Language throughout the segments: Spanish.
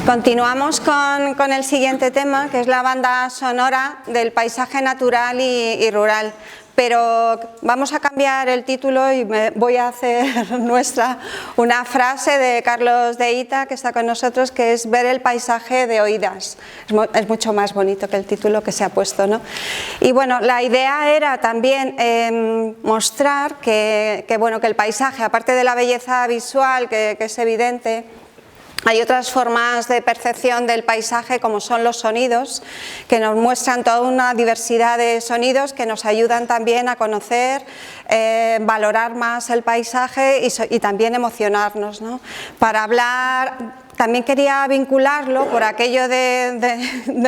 Continuamos con el siguiente tema, que es la banda sonora del paisaje natural y rural. Pero vamos a cambiar el título y voy a hacer nuestra una frase de Carlos de Ita, que está con nosotros, que es ver el paisaje de oídas. Es mucho más bonito que el título que se ha puesto, ¿no? Y bueno, la idea era también mostrar que el paisaje, aparte de la belleza visual, que es evidente, hay otras formas de percepción del paisaje, como son los sonidos, que nos muestran toda una diversidad de sonidos que nos ayudan también a conocer, valorar más el paisaje y también emocionarnos, ¿no? Para hablar, también quería vincularlo, por aquello de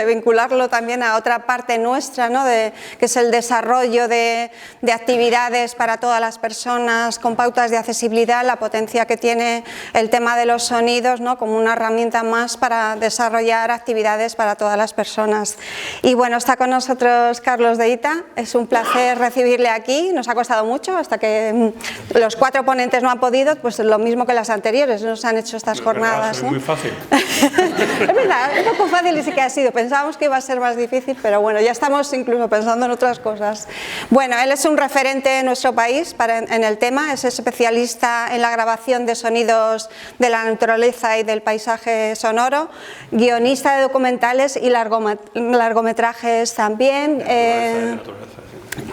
vincularlo también a otra parte nuestra, ¿no? Que es el desarrollo de actividades para todas las personas con pautas de accesibilidad, la potencia que tiene el tema de los sonidos, ¿no? Como una herramienta más para desarrollar actividades para todas las personas. Y bueno, está con nosotros Carlos de Ita, es un placer recibirle aquí, nos ha costado mucho, hasta que los 4 ponentes no han podido, pues lo mismo que las anteriores, nos han hecho estas jornadas. Muy fácil. Es verdad, es un poco fácil y sí que ha sido. Pensábamos que iba a ser más difícil, pero bueno, ya estamos incluso pensando en otras cosas. Bueno, él es un referente en nuestro país en el tema, es especialista en la grabación de sonidos de la naturaleza y del paisaje sonoro, guionista de documentales y largometrajes también.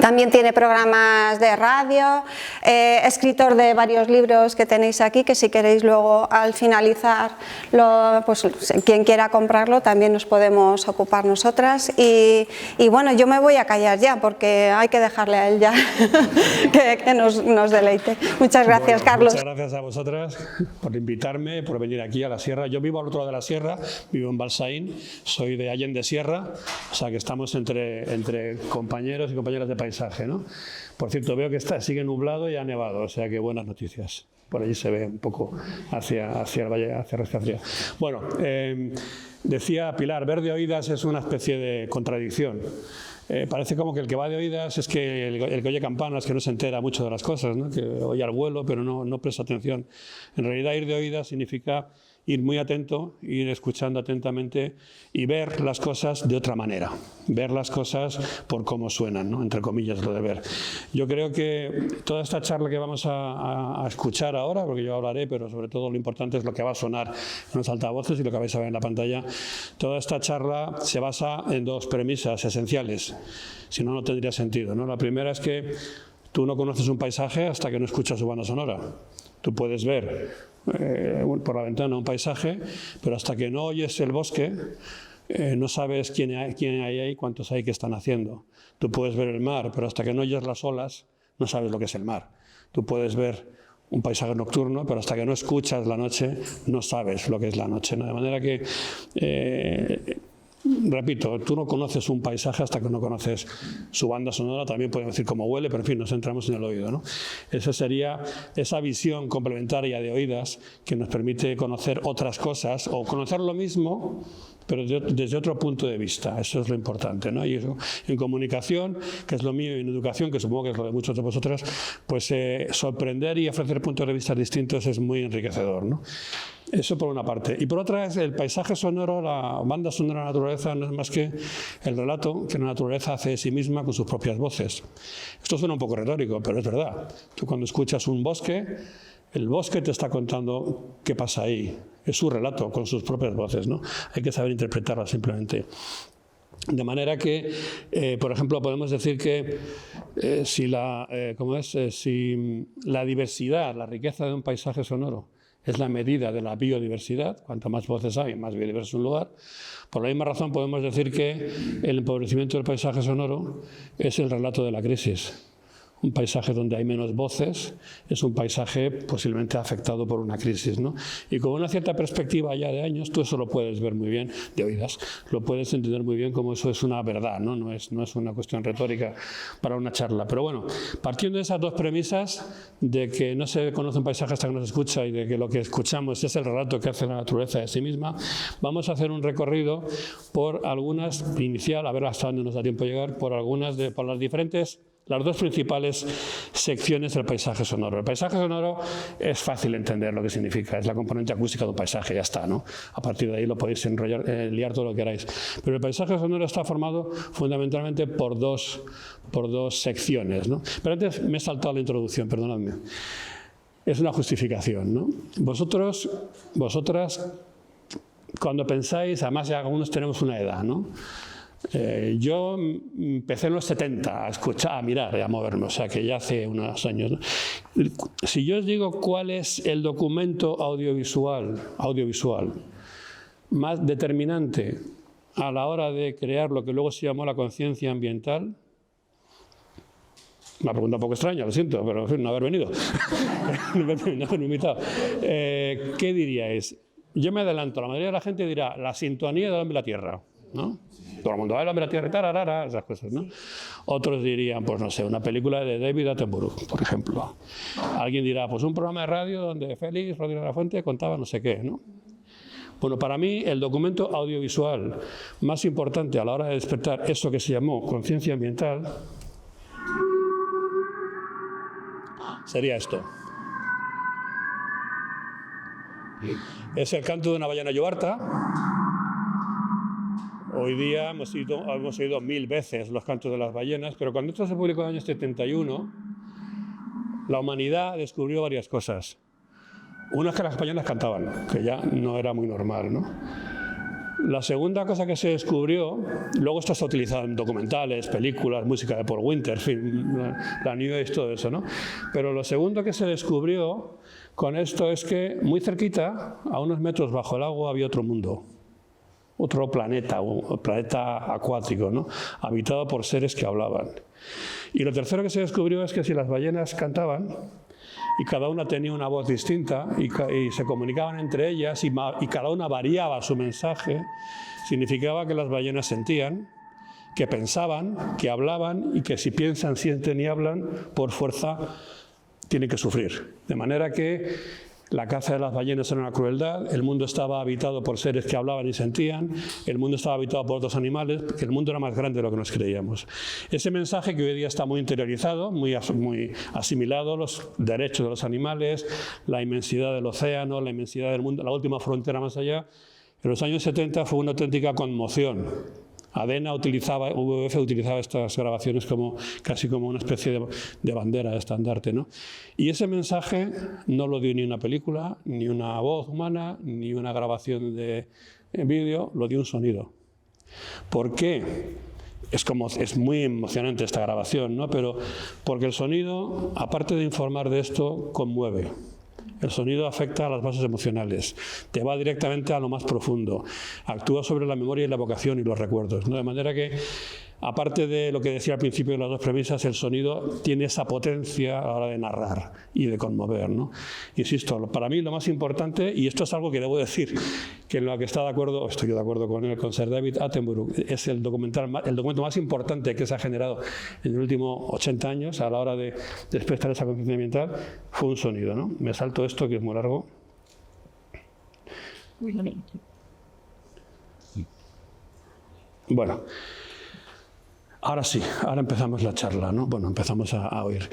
También tiene programas de radio, escritor de varios libros que tenéis aquí, que si queréis luego al finalizar, pues quien quiera comprarlo también nos podemos ocupar nosotras. Y bueno, yo me voy a callar ya porque hay que dejarle a él ya que nos deleite. Muchas gracias, Carlos. Muchas gracias a vosotras por invitarme, por venir aquí a la sierra. Yo vivo al otro lado de la sierra, vivo en Balsaín, soy de Allende Sierra, o sea que estamos entre compañeros y compañeras de paisaje, ¿no? Por cierto, veo que sigue nublado y ha nevado, o sea que buenas noticias. Por allí se ve un poco hacia el valle, hacia Rescafría. Bueno, decía Pilar, ver de oídas es una especie de contradicción. Parece como que el que va de oídas es que el que oye campanas, que no se entera mucho de las cosas, ¿no? Que oye al vuelo, pero no presta atención. En realidad, ir de oídas significa ir muy atento, ir escuchando atentamente y ver las cosas de otra manera, ver las cosas por cómo suenan, ¿no? Entre comillas lo de ver. Yo creo que toda esta charla que vamos a escuchar ahora, porque yo hablaré, pero sobre todo lo importante es lo que va a sonar en los altavoces y lo que vais a ver en la pantalla, toda esta charla se basa en 2 premisas esenciales, si no, no tendría sentido, ¿no? La primera es que tú no conoces un paisaje hasta que no escuchas su banda sonora. Tú puedes ver por la ventana un paisaje, pero hasta que no oyes el bosque, no sabes quién hay ahí, cuántos hay que están haciendo. Tú puedes ver el mar, pero hasta que no oyes las olas, no sabes lo que es el mar. Tú puedes ver un paisaje nocturno, pero hasta que no escuchas la noche, no sabes lo que es la noche, ¿no? De manera que repito, tú no conoces un paisaje hasta que no conoces su banda sonora, también podemos decir cómo huele, pero en fin, nos centramos en el oído, ¿no? Esa sería esa visión complementaria de oídas que nos permite conocer otras cosas o conocer lo mismo, pero desde otro punto de vista. Eso es lo importante, ¿no? Y eso, en comunicación, que es lo mío, y en educación, que supongo que es lo de muchos de vosotras, pues sorprender y ofrecer puntos de vista distintos es muy enriquecedor, ¿no? Eso por una parte. Y por otra es el paisaje sonoro, la banda sonora de la naturaleza no es más que el relato que la naturaleza hace de sí misma con sus propias voces. Esto suena un poco retórico, pero es verdad. Tú cuando escuchas un bosque, el bosque te está contando qué pasa ahí. Es su relato con sus propias voces, ¿no? Hay que saber interpretarla simplemente. De manera que, por ejemplo, podemos decir que si la diversidad, la riqueza de un paisaje sonoro es la medida de la biodiversidad, cuanto más voces hay, más biodiverso es un lugar. Por la misma razón podemos decir que el empobrecimiento del paisaje sonoro es el relato de la crisis. Un paisaje donde hay menos voces es un paisaje posiblemente afectado por una crisis, ¿no? Y con una cierta perspectiva ya de años, tú eso lo puedes ver muy bien, de oídas, lo puedes entender muy bien como eso es una verdad, ¿no? No es una cuestión retórica para una charla. Pero bueno, partiendo de esas 2 premisas, de que no se conoce un paisaje hasta que no se escucha y de que lo que escuchamos es el relato que hace la naturaleza de sí misma, vamos a hacer un recorrido por algunas, inicial, a ver hasta dónde nos da tiempo llegar, por las diferentes las dos principales secciones del paisaje sonoro. El paisaje sonoro es fácil entender lo que significa, es la componente acústica de un paisaje, ya está, ¿no? A partir de ahí lo podéis enrollar, liar todo lo que queráis. Pero el paisaje sonoro está formado fundamentalmente por dos secciones, ¿no? Pero antes me he saltado la introducción, perdonadme. Es una justificación, ¿no? Vosotras, cuando pensáis, además ya algunos tenemos una edad, ¿no? Yo empecé en los 70 a escuchar, a mirar y a moverme, o sea que ya hace unos años, ¿no? Si yo os digo cuál es el documento audiovisual más determinante a la hora de crear lo que luego se llamó la conciencia ambiental, una pregunta un poco extraña, lo siento, pero en fin, no haber venido, no haber invitado. ¿Qué diríais? Yo me adelanto, la mayoría de la gente dirá la sintonía del hombre y la tierra, ¿no? Todo el mundo va a la tierra y tararara, esas cosas, ¿no? Otros dirían, pues no sé, una película de David Attenborough, por ejemplo. Alguien dirá, pues un programa de radio donde Félix Rodríguez de la Fuente contaba no sé qué, ¿no? Bueno, para mí el documento audiovisual más importante a la hora de despertar eso que se llamó conciencia ambiental sería esto. Es el canto de una ballena llobarta. Hoy día hemos oído 1000 veces los cantos de las ballenas, pero cuando esto se publicó en el año 71, la humanidad descubrió varias cosas. Una es que las ballenas cantaban, que ya no era muy normal, ¿no? La segunda cosa que se descubrió, luego esto está utilizado en documentales, películas, música de Paul Winter, en fin, la New Age, todo eso, ¿no? Pero lo segundo que se descubrió con esto es que muy cerquita, a unos metros bajo el agua, había otro mundo. Otro planeta, un planeta acuático, ¿no? Habitado por seres que hablaban. Y lo tercero que se descubrió es que si las ballenas cantaban y cada una tenía una voz distinta y se comunicaban entre ellas y cada una variaba su mensaje, significaba que las ballenas sentían, que pensaban, que hablaban y que si piensan, sienten y hablan, por fuerza tienen que sufrir. De manera que la caza de las ballenas era una crueldad, el mundo estaba habitado por seres que hablaban y sentían, el mundo estaba habitado por otros animales, que el mundo era más grande de lo que nos creíamos. Ese mensaje que hoy día está muy interiorizado, muy asimilado, los derechos de los animales, la inmensidad del océano, la inmensidad del mundo, la última frontera más allá, en los años 70 fue una auténtica conmoción. WWF utilizaba estas grabaciones casi como una especie de bandera, de estandarte, ¿no? Y ese mensaje no lo dio ni una película, ni una voz humana, ni una grabación de vídeo, lo dio un sonido. ¿Por qué? Es muy emocionante esta grabación, ¿no? Pero porque el sonido, aparte de informar de esto, conmueve. El sonido afecta a las bases emocionales, te va directamente a lo más profundo, actúa sobre la memoria y la evocación y los recuerdos, ¿no? De manera que, aparte de lo que decía al principio de las dos premisas, el sonido tiene esa potencia a la hora de narrar y de conmover, ¿no? Insisto, para mí lo más importante, y esto es algo que debo decir, que en lo que estoy de acuerdo con él, con Sir David Attenborough, es el documento más importante que se ha generado en el último 80 años a la hora de despertar esa conciencia ambiental, fue un sonido, ¿no? Me salto esto, que es muy largo. Bueno. Ahora sí, ahora empezamos la charla, ¿no? Bueno, empezamos a oír.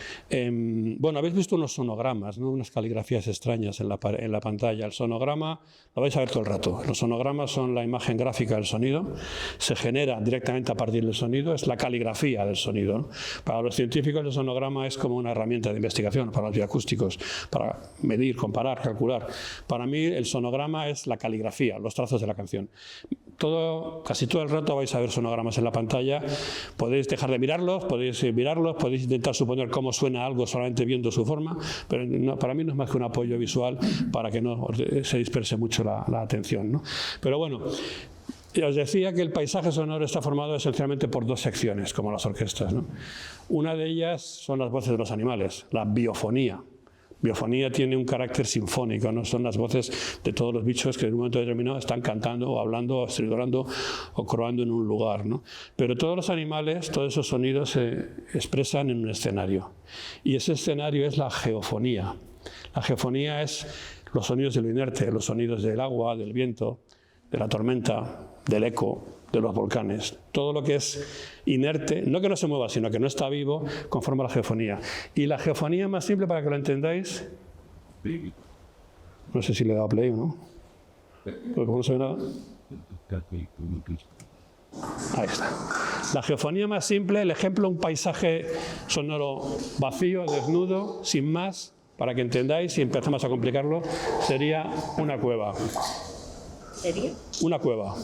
Bueno, habéis visto unos sonogramas, ¿no? Unas caligrafías extrañas en la pantalla. El sonograma lo vais a ver todo el rato. Los sonogramas son la imagen gráfica del sonido, se genera directamente a partir del sonido, es la caligrafía del sonido, ¿no? Para los científicos el sonograma es como una herramienta de investigación, para los bioacústicos, para medir, comparar, calcular. Para mí el sonograma es la caligrafía, los trazos de la canción. Casi todo el rato vais a ver sonogramas en la pantalla. Podéis dejar de mirarlos, podéis intentar suponer cómo suena algo solamente viendo su forma, pero no, para mí no es más que un apoyo visual para que no se disperse mucho la atención, ¿no? Pero bueno, os decía que el paisaje sonoro está formado esencialmente por dos secciones, como las orquestas, ¿no? Una de ellas son las voces de los animales, la biofonía. Biofonía tiene un carácter sinfónico, ¿no? Son las voces de todos los bichos que en un momento determinado están cantando o hablando o estridorando o croando en un lugar, ¿no? Pero todos los animales, todos esos sonidos se expresan en un escenario. Y ese escenario es la geofonía. La geofonía es los sonidos de lo inerte, los sonidos del agua, del viento, de la tormenta, del eco, de los volcanes. Todo lo que es inerte, no que no se mueva, sino que no está vivo, conforma la geofonía. Y la geofonía más simple, para que lo entendáis, no sé si le he dado play o no, porque como no se ve nada. Ahí está. La geofonía más simple, el ejemplo, un paisaje sonoro vacío, desnudo, sin más, para que entendáis, si empezamos a complicarlo, sería una cueva. ¿Sería? Una cueva.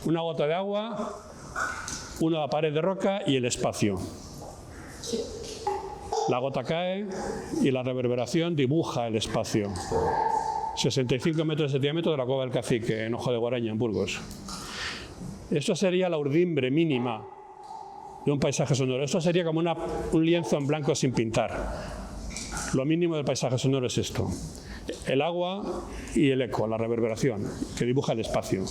Una gota de agua, una pared de roca y el espacio. La gota cae y la reverberación dibuja el espacio. 65 metros de diámetro de la cueva del Cacique, en Ojo de Guaraña, en Burgos. Esto sería la urdimbre mínima de un paisaje sonoro. Esto sería como un lienzo en blanco sin pintar. Lo mínimo del paisaje sonoro es esto. El agua y el eco, la reverberación, que dibuja el espacio.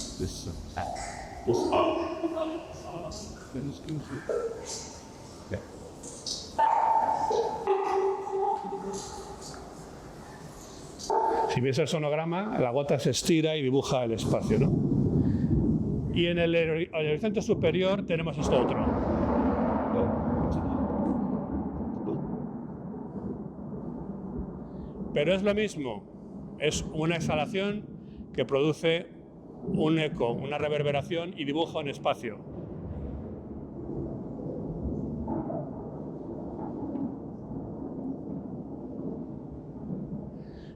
Si veis el sonograma, la gota se estira y dibuja el espacio, ¿no? Y en el horizonte superior tenemos esto otro. Pero es lo mismo, es una exhalación que produce un eco, una reverberación y dibuja un espacio.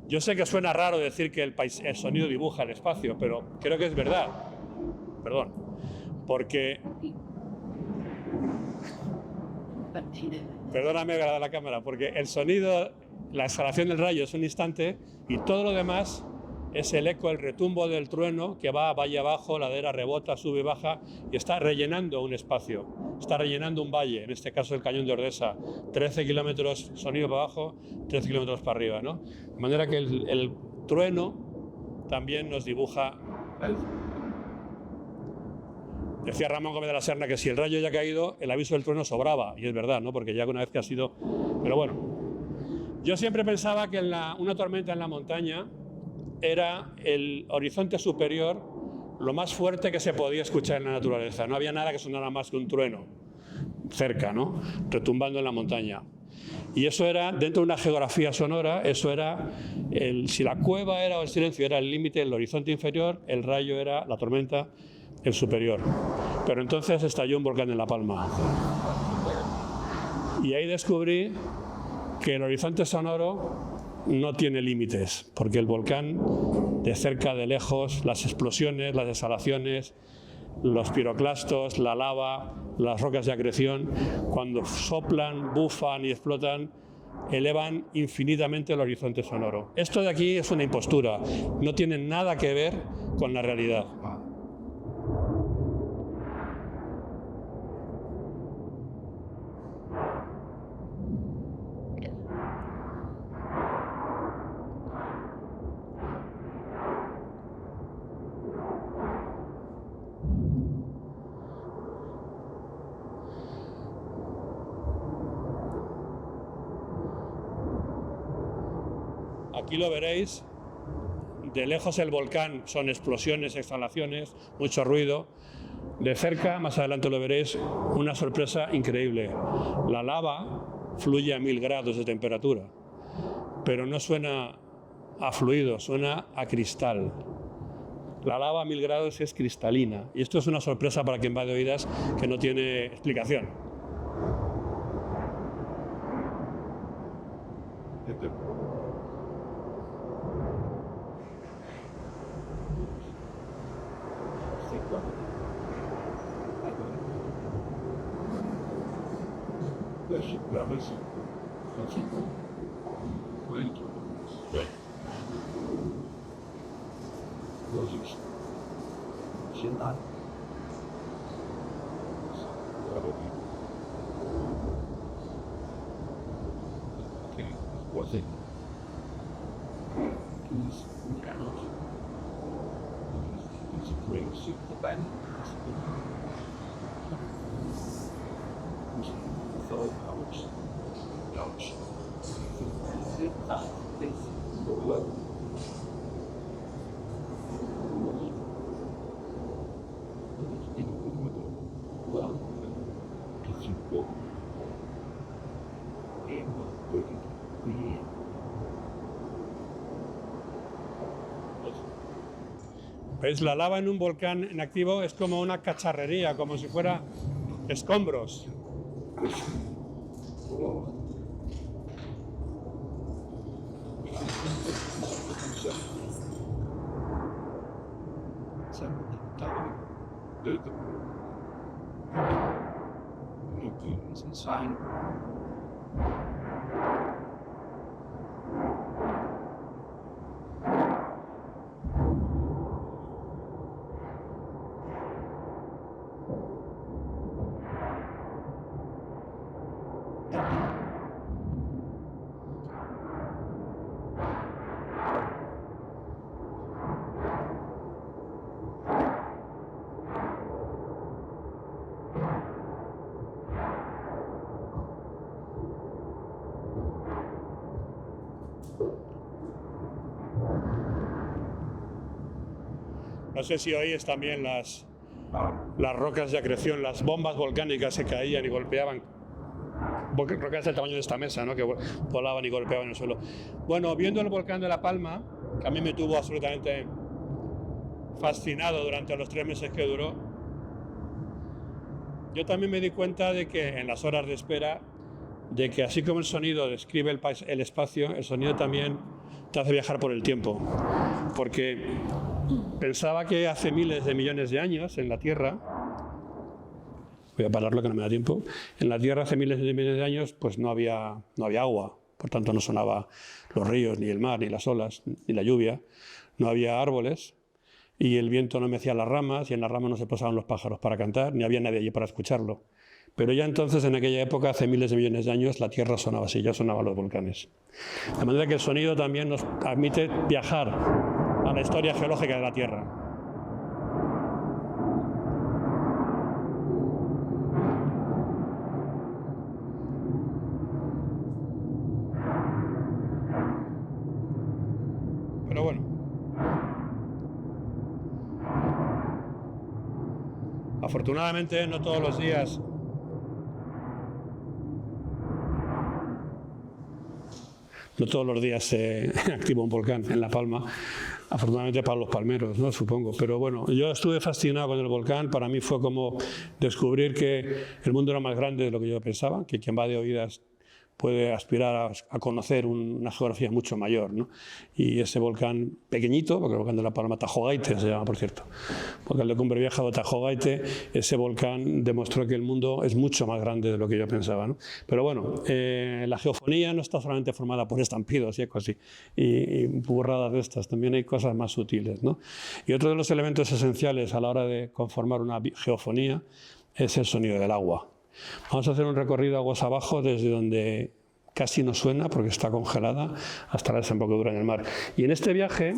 Yo sé que suena raro decir que el sonido dibuja el espacio, pero creo que es verdad. Perdón, porque... Perdóname, que la cámara, porque el sonido, la exhalación del rayo es un instante y todo lo demás es el eco, el retumbo del trueno que va valle abajo, ladera, rebota, sube, baja y está rellenando un espacio, está rellenando un valle, en este caso el Cañón de Ordesa, 13 kilómetros sonido para abajo, 13 kilómetros para arriba, ¿no? De manera que el trueno también nos dibuja. Decía Ramón Gómez de la Serna que si el rayo ya ha caído, el aviso del trueno sobraba, y es verdad, ¿no? Porque ya una vez que ha sido... Pero bueno, yo siempre pensaba que una tormenta en la montaña era el horizonte superior lo más fuerte que se podía escuchar en la naturaleza. No había nada que sonara más que un trueno cerca, ¿no? Retumbando en la montaña. Y eso era, dentro de una geografía sonora, eso era, si la cueva era o el silencio era el límite, el horizonte inferior, el rayo era, la tormenta, el superior. Pero entonces estalló un volcán en La Palma. Y ahí descubrí que el horizonte sonoro no tiene límites, porque el volcán, de cerca, de lejos, las explosiones, las exhalaciones, los piroclastos, la lava, las rocas de acreción, cuando soplan, bufan y explotan, elevan infinitamente el horizonte sonoro. Esto de aquí es una impostura, no tiene nada que ver con la realidad. Aquí lo veréis, de lejos el volcán son explosiones, exhalaciones, mucho ruido. De cerca, más adelante lo veréis, una sorpresa increíble. La lava fluye a 1000 grados de temperatura, pero no suena a fluido, suena a cristal. La lava a 1000 grados es cristalina y esto es una sorpresa para quien va de oídas que no tiene explicación. ¿Veis? La lava en un volcán en activo es como una cacharrería, como si fuera escombros. No sé si oís también las rocas de acreción, las bombas volcánicas que caían y golpeaban. Rocas del tamaño de esta mesa, ¿no? Que volaban y golpeaban en el suelo. Bueno, viendo el volcán de La Palma, que a mí me tuvo absolutamente fascinado durante los 3 meses que duró, yo también me di cuenta de que en las horas de espera, de que así como el sonido describe el espacio, el sonido también te hace viajar por el tiempo. Porque pensaba que hace miles de millones de años en la Tierra, voy a pararlo que no me da tiempo, en la Tierra hace miles de millones de años pues no había agua, por tanto no sonaba los ríos, ni el mar, ni las olas, ni la lluvia, no había árboles y el viento no mecía las ramas y en las ramas no se posaban los pájaros para cantar, ni había nadie allí para escucharlo. Pero ya entonces, en aquella época, hace miles de millones de años, la Tierra sonaba así, ya sonaban los volcanes. De manera que el sonido también nos permite viajar a la historia geológica de la Tierra. Pero bueno. Afortunadamente, no todos los días se activa un volcán en La Palma, afortunadamente para los palmeros, ¿no? Supongo. Pero bueno, yo estuve fascinado con el volcán. Para mí fue como descubrir que el mundo era más grande de lo que yo pensaba, que quien va de oídas puede aspirar a conocer una geografía mucho mayor, ¿no? Y ese volcán pequeñito, porque el volcán de La Palma, Tajo Gaite se llama, por cierto, volcán de Cumbre Vieja o Tajo Gaite, ese volcán demostró que el mundo es mucho más grande de lo que yo pensaba, ¿no? Pero bueno, la geofonía no está solamente formada por estampidos y ecos y burradas de estas, también hay cosas más sutiles, ¿no? Y otro de los elementos esenciales a la hora de conformar una geofonía es el sonido del agua. Vamos a hacer un recorrido aguas abajo desde donde casi no suena porque está congelada hasta la desembocadura en el mar. Y en este viaje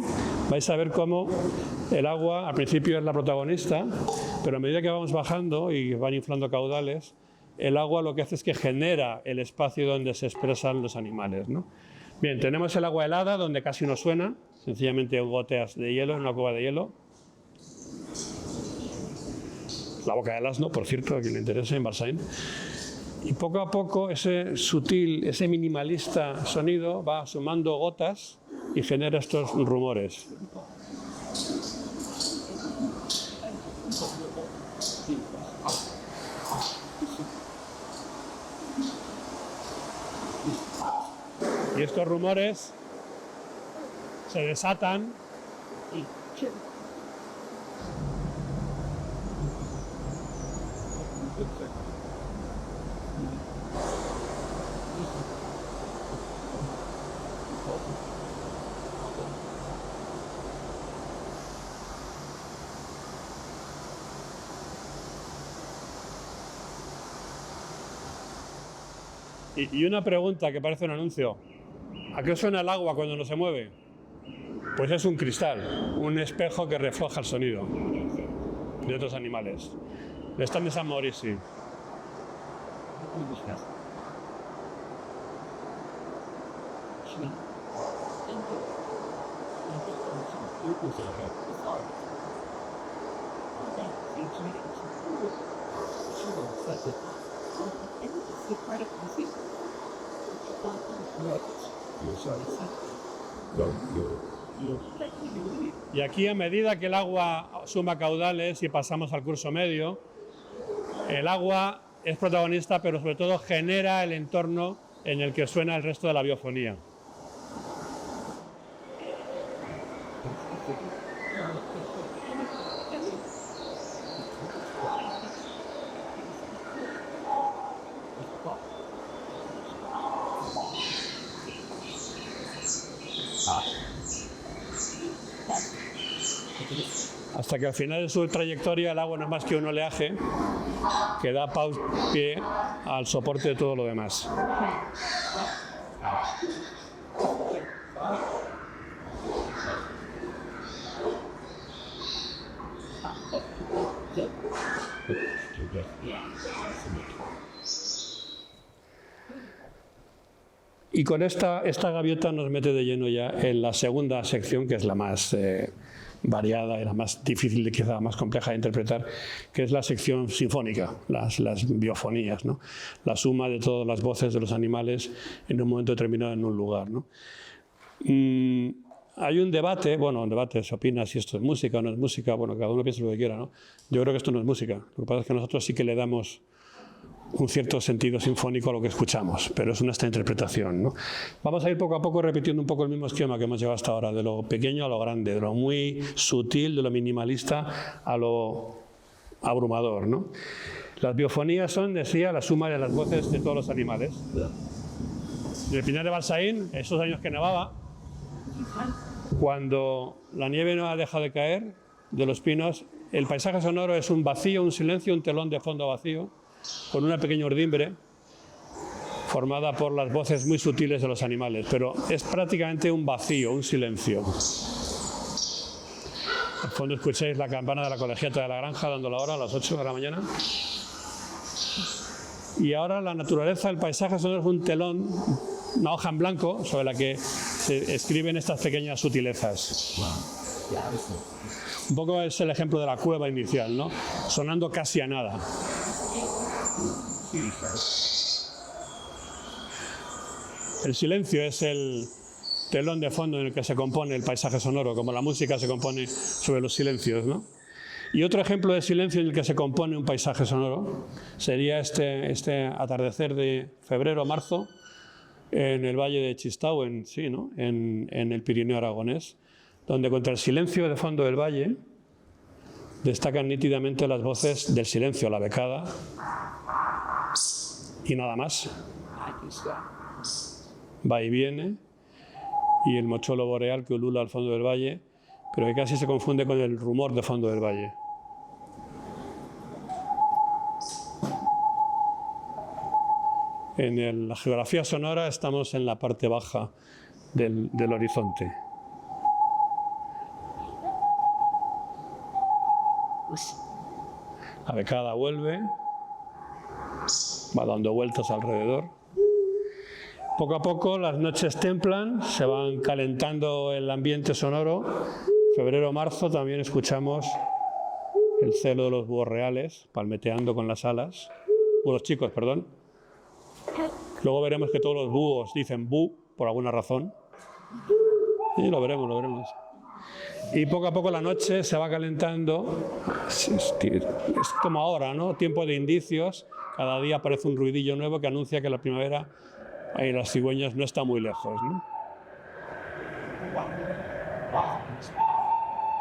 vais a ver cómo el agua al principio es la protagonista, pero a medida que vamos bajando y van inflando caudales, el agua lo que hace es que genera el espacio donde se expresan los animales, ¿no? Bien, tenemos el agua helada donde casi no suena, sencillamente goteas de hielo en una cueva de hielo. La boca del asno, por cierto, a quien le interese, en Balsaín. Y poco a poco ese sutil, ese minimalista sonido va sumando gotas y genera estos rumores. Y estos rumores se desatan y una pregunta que parece un anuncio. ¿A qué suena el agua cuando no se mueve? Pues es un cristal, un espejo que refleja el sonido de otros animales. El stand de San Maurici. Y aquí, a medida que el agua suma caudales y pasamos al curso medio, el agua es protagonista, pero sobre todo genera el entorno en el que suena el resto de la biofonía. Hasta que al final de su trayectoria el agua no es más que un oleaje que da pie al soporte de todo lo demás. Y con esta gaviota nos mete de lleno ya en la segunda sección, que es la más variada y la más difícil, quizá más compleja de interpretar, que es la sección sinfónica, las biofonías, ¿no? La suma de todas las voces de los animales en un momento determinado en un lugar, ¿no? Hay un debate, se opina si esto es música o no es música, bueno, cada uno piensa lo que quiera, ¿no? Yo creo que esto no es música, lo que pasa es que nosotros sí que le damos un cierto sentido sinfónico a lo que escuchamos, pero es esta interpretación, ¿no? Vamos a ir poco a poco repitiendo un poco el mismo esquema que hemos llevado hasta ahora, de lo pequeño a lo grande, de lo muy sutil, de lo minimalista a lo abrumador, ¿no? Las biofonías son, decía, la suma de las voces de todos los animales. En el Pinar de Balsaín, esos años que nevaba, cuando la nieve no ha dejado de caer de los pinos, el paisaje sonoro es un vacío, un silencio, un telón de fondo vacío, con una pequeña urdimbre formada por las voces muy sutiles de los animales, pero es prácticamente un vacío, un silencio. Al fondo escucháis la campana de la colegiata de la granja dando la hora a las 8 de la mañana. Y ahora la naturaleza, el paisaje sonoro es un telón, una hoja en blanco sobre la que se escriben estas pequeñas sutilezas. Un poco es el ejemplo de la cueva inicial, ¿no? Sonando casi a nada. El silencio es el telón de fondo en el que se compone el paisaje sonoro, como la música se compone sobre los silencios, ¿no? Y otro ejemplo de silencio en el que se compone un paisaje sonoro sería este atardecer de febrero-marzo en el valle de Chistau, en el Pirineo aragonés, donde contra el silencio de fondo del valle destacan nítidamente las voces del silencio, la becada y nada más. Va y viene, y el mocholo boreal que ulula al fondo del valle, pero que casi se confunde con el rumor de fondo del valle. En la geografía sonora estamos en la parte baja del horizonte. La becada vuelve, va dando vueltas alrededor. Poco a poco las noches templan, se van calentando el ambiente sonoro. Febrero-marzo también escuchamos el celo de los búhos reales palmeteando con las alas. Búhos chicos, perdón. Luego veremos que todos los búhos dicen bu por alguna razón. Y lo veremos. Y poco a poco la noche se va calentando. Es como ahora, ¿no? Tiempo de indicios. Cada día aparece un ruidillo nuevo que anuncia que la primavera y las cigüeñas no está muy lejos, ¿no?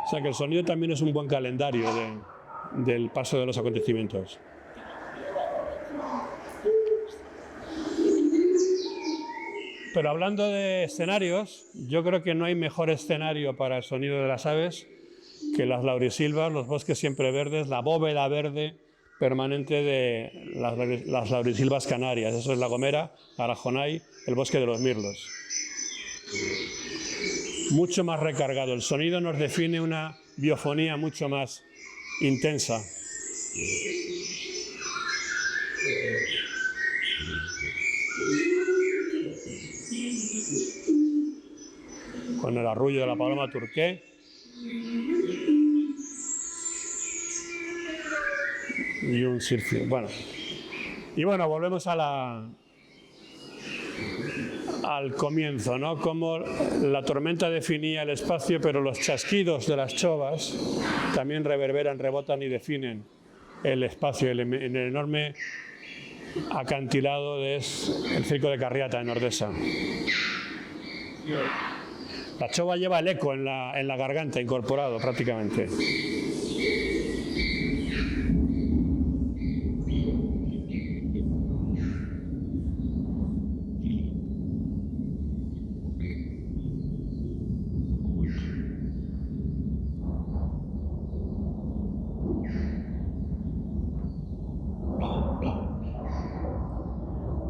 O sea que el sonido también es un buen calendario del paso de los acontecimientos. Pero hablando de escenarios, yo creo que no hay mejor escenario para el sonido de las aves que las laurisilvas, los bosques siempre verdes, la bóveda verde permanente de las laurisilvas canarias. Eso es La Gomera, Arajonay, el bosque de los mirlos. Mucho más recargado. El sonido nos define una biofonía mucho más intensa. Con el arrullo de la paloma turqué. Y un sirfio. Bueno, volvemos a al comienzo, ¿no? Cómo la tormenta definía el espacio, pero los chasquidos de las chovas también reverberan, rebotan y definen el espacio, en el enorme acantilado es el circo de Carriata en Ordesa. La chova lleva el eco en la garganta incorporado prácticamente.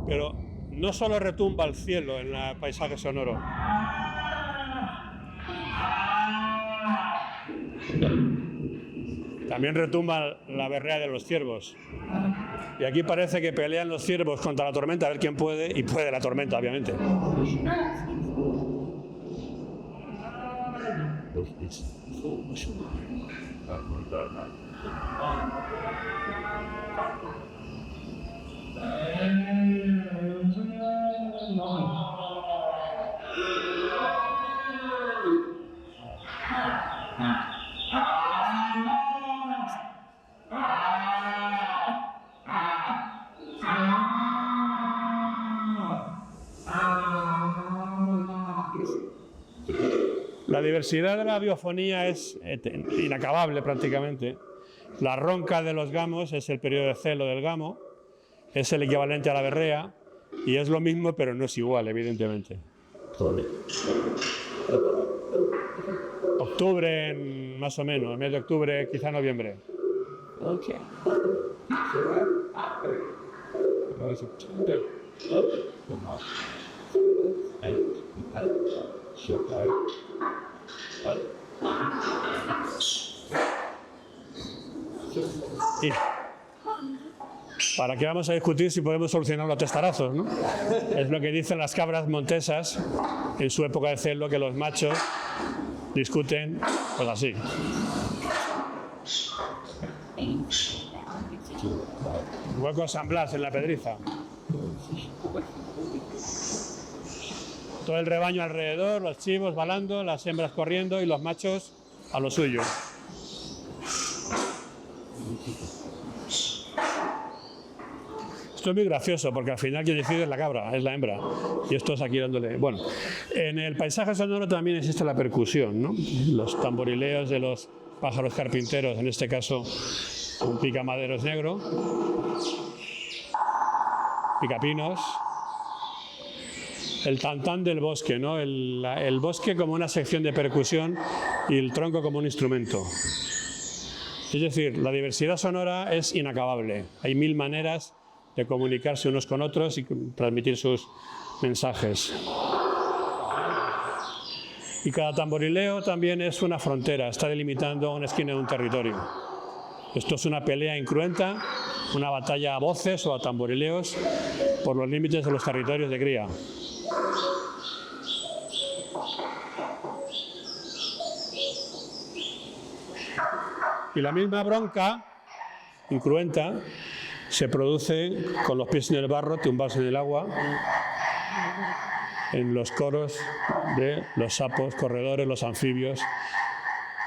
Pero no solo retumba el cielo en el paisaje sonoro. También retumba la berrea de los ciervos. Y aquí parece que pelean los ciervos contra la tormenta, a ver quién puede, y puede la tormenta, obviamente. La diversidad de la biofonía es inacabable prácticamente. La ronca de los gamos es el periodo de celo del gamo, es el equivalente a la berrea y es lo mismo pero no es igual, evidentemente. Octubre, más o menos, mes de octubre, quizá noviembre. Okay. Y ¿para qué vamos a discutir si podemos solucionarlo a testarazos, ¿no? Es lo que dicen las cabras montesas en su época de celo, que los machos discuten pues así. Hueco San Blas en la Pedriza. Todo el rebaño alrededor, los chivos balando, las hembras corriendo y los machos a lo suyo. Esto es muy gracioso porque al final quien decide es la cabra, es la hembra. Y esto es aquí dándole... Bueno, en el paisaje sonoro también existe la percusión, ¿no? Los tamborileos de los pájaros carpinteros, en este caso un picamaderos negro, picapinos, el tantán del bosque, ¿no? El bosque como una sección de percusión y el tronco como un instrumento. Es decir, la diversidad sonora es inacabable. Hay 1000 maneras de comunicarse unos con otros y transmitir sus mensajes. Y cada tamborileo también es una frontera, está delimitando una esquina de un territorio. Esto es una pelea incruenta, una batalla a voces o a tamborileos por los límites de los territorios de cría. Y la misma bronca incruenta se produce con los pies en el barro, tumbados en el agua, en los coros de los sapos, corredores, los anfibios.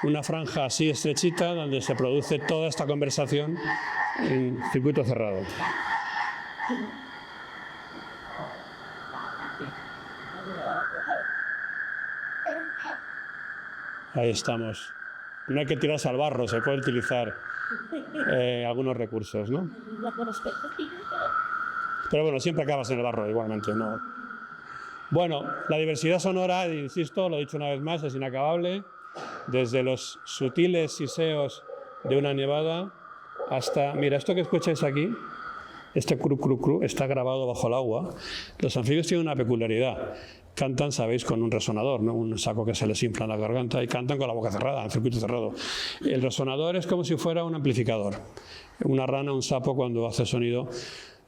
Una franja así estrechita donde se produce toda esta conversación en circuito cerrado. Ahí estamos. No hay que tirarse al barro, se puede utilizar algunos recursos, ¿no? Pero bueno, siempre acabas en el barro igualmente, ¿no? Bueno, la diversidad sonora, insisto, lo he dicho una vez más, es inacabable. Desde los sutiles siseos de una nevada hasta... Mira, esto que escucháis aquí, este cru cru cru, está grabado bajo el agua. Los anfibios tienen una peculiaridad. Cantan, sabéis, con un resonador, ¿no? Un saco que se les infla en la garganta y cantan con la boca cerrada, en circuito cerrado. El resonador es como si fuera un amplificador. Una rana, un sapo, cuando hace sonido,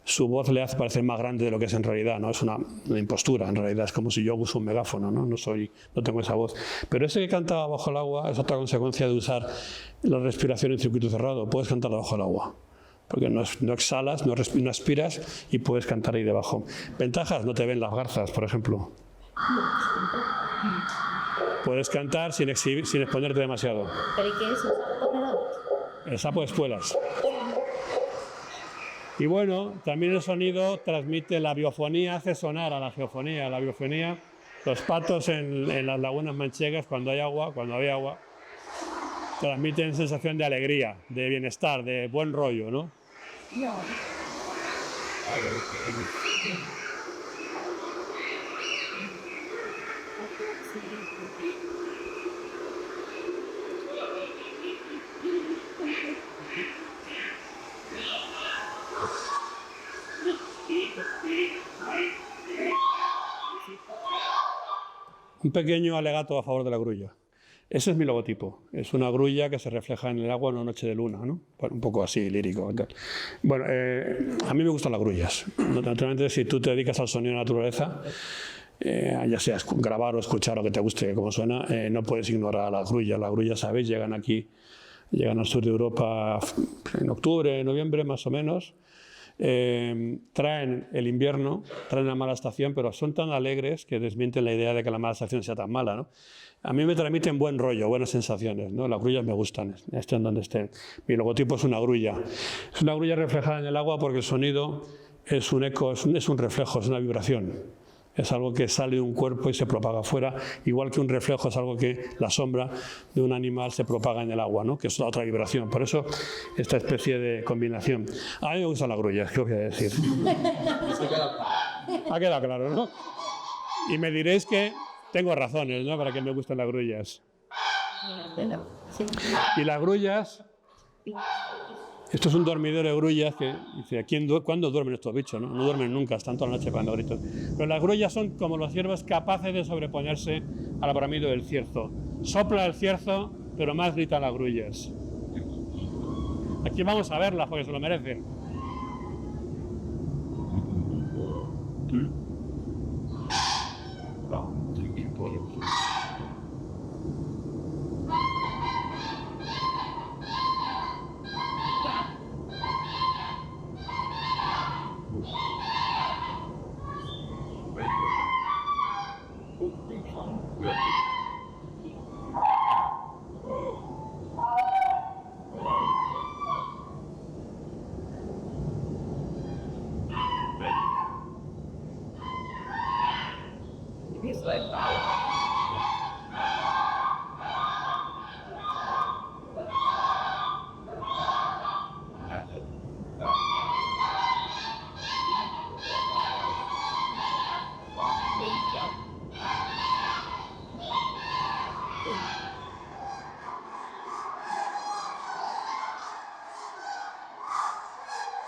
su voz le hace parecer más grande de lo que es en realidad, ¿no? Es una impostura, en realidad es como si yo uso un megáfono, ¿no? No tengo esa voz. Pero ese que canta bajo el agua es otra consecuencia de usar la respiración en circuito cerrado. Puedes cantar bajo el agua. porque no exhalas, no aspiras y puedes cantar ahí debajo. Ventajas, no te ven las garzas, por ejemplo. Puedes cantar sin exponerte demasiado. ¿Pero y qué es eso? El sapo de espuelas. Y bueno, también el sonido transmite la biofonía, hace sonar a la geofonía. La biofonía, los patos en las lagunas manchegas, cuando hay agua, transmiten sensación de alegría, de bienestar, de buen rollo, ¿no? Un pequeño alegato a favor de la grulla. Ese es mi logotipo. Es una grulla que se refleja en el agua en una noche de luna, ¿no? Bueno, un poco así, lírico. Bueno, a mí me gustan las grullas. Naturalmente, si tú te dedicas al sonido de la naturaleza, ya sea grabar o escuchar lo que te guste, como suena, no puedes ignorar a las grullas. Las grullas, ¿sabéis? Llegan al sur de Europa en octubre, noviembre, más o menos. Traen el invierno, traen la mala estación, pero son tan alegres que desmienten la idea de que la mala estación sea tan mala, ¿no? A mí me transmiten buen rollo, buenas sensaciones, ¿no? Las grullas me gustan, estén donde estén. Mi logotipo es una grulla. Es una grulla reflejada en el agua porque el sonido es un eco, es un reflejo, es una vibración. Es algo que sale de un cuerpo y se propaga afuera, igual que un reflejo es algo que la sombra de un animal se propaga en el agua, ¿no? Que es otra vibración. Por eso, esta especie de combinación. A mí me gustan las grullas, ¿qué os voy a decir? Ha quedado claro, ¿no? Y me diréis que tengo razones, ¿no? Para que me gusten las grullas. Y las grullas... Esto es un dormidor de grullas que dice, ¿cuándo duermen estos bichos? No duermen nunca, están toda la noche pegando gritos. Pero las grullas son como los ciervos capaces de sobreponerse al bramido del cierzo. Sopla el cierzo, pero más gritan las grullas. Aquí vamos a verlas porque se lo merecen.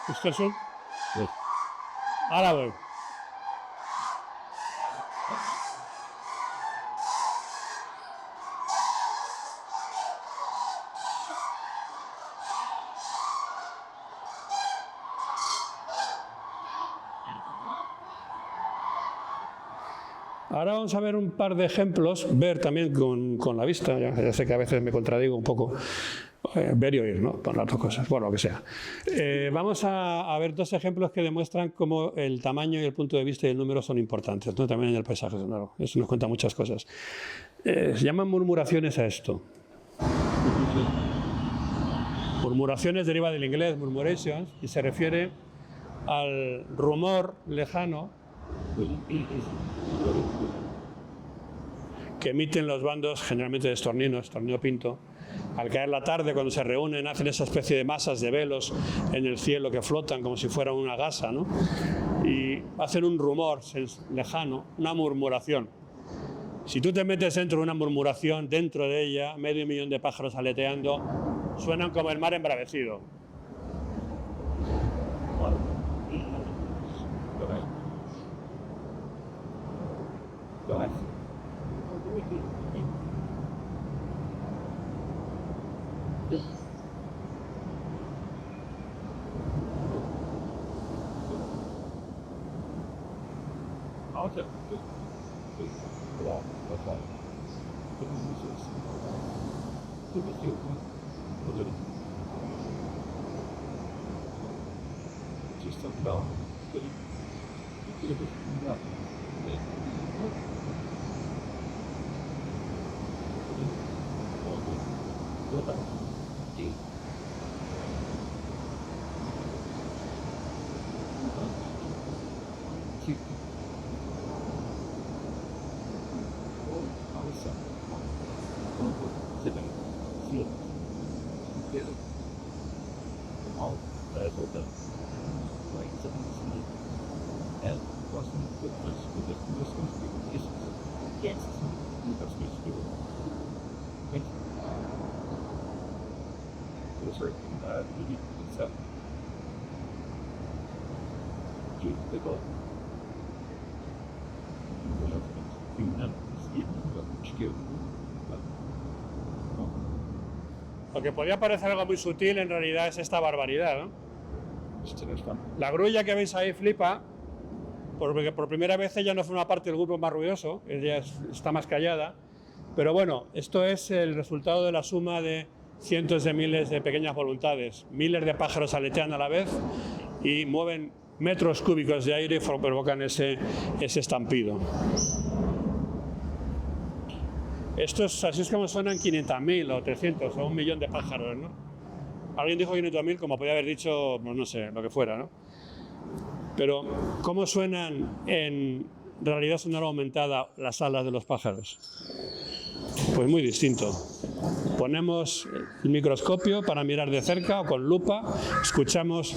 ¿Esto es un? Sí. Ahora voy. Ahora vamos a ver un par de ejemplos, ver también con la vista, ya sé que a veces me contradigo un poco, ver y oír, ¿no? Por las dos cosas, bueno, lo que sea. Vamos a ver dos ejemplos que demuestran cómo el tamaño y el punto de vista y el número son importantes, ¿no? También en el paisaje sonoro. Eso nos cuenta muchas cosas. Se llaman murmuraciones a esto. Murmuraciones deriva del inglés murmurations y se refiere al rumor lejano que emiten los bandos, generalmente de estornino pinto, al caer la tarde cuando se reúnen, hacen esa especie de masas de velos en el cielo que flotan como si fuera una gasa, ¿no? Y hacen un rumor lejano, una murmuración. Si tú te metes dentro de una murmuración, dentro de ella, 500.000 de pájaros aleteando, suenan como el mar embravecido. Lo que podría parecer algo muy sutil en realidad es esta barbaridad, ¿no? La grulla que veis ahí flipa, porque por primera vez ella no forma parte del grupo más ruidoso, ella está más callada, pero bueno, esto es el resultado de la suma de cientos de miles de pequeñas voluntades. Miles de pájaros aletean a la vez y mueven metros cúbicos de aire y provocan ese estampido. Así es como suenan 500.000 o 300 o 1 millón de pájaros, ¿no? Alguien dijo 500.000 como podía haber dicho, pues no sé, lo que fuera, ¿no? Pero, ¿cómo suenan en realidad sonora aumentada las alas de los pájaros? Pues muy distinto. Ponemos el microscopio para mirar de cerca o con lupa, escuchamos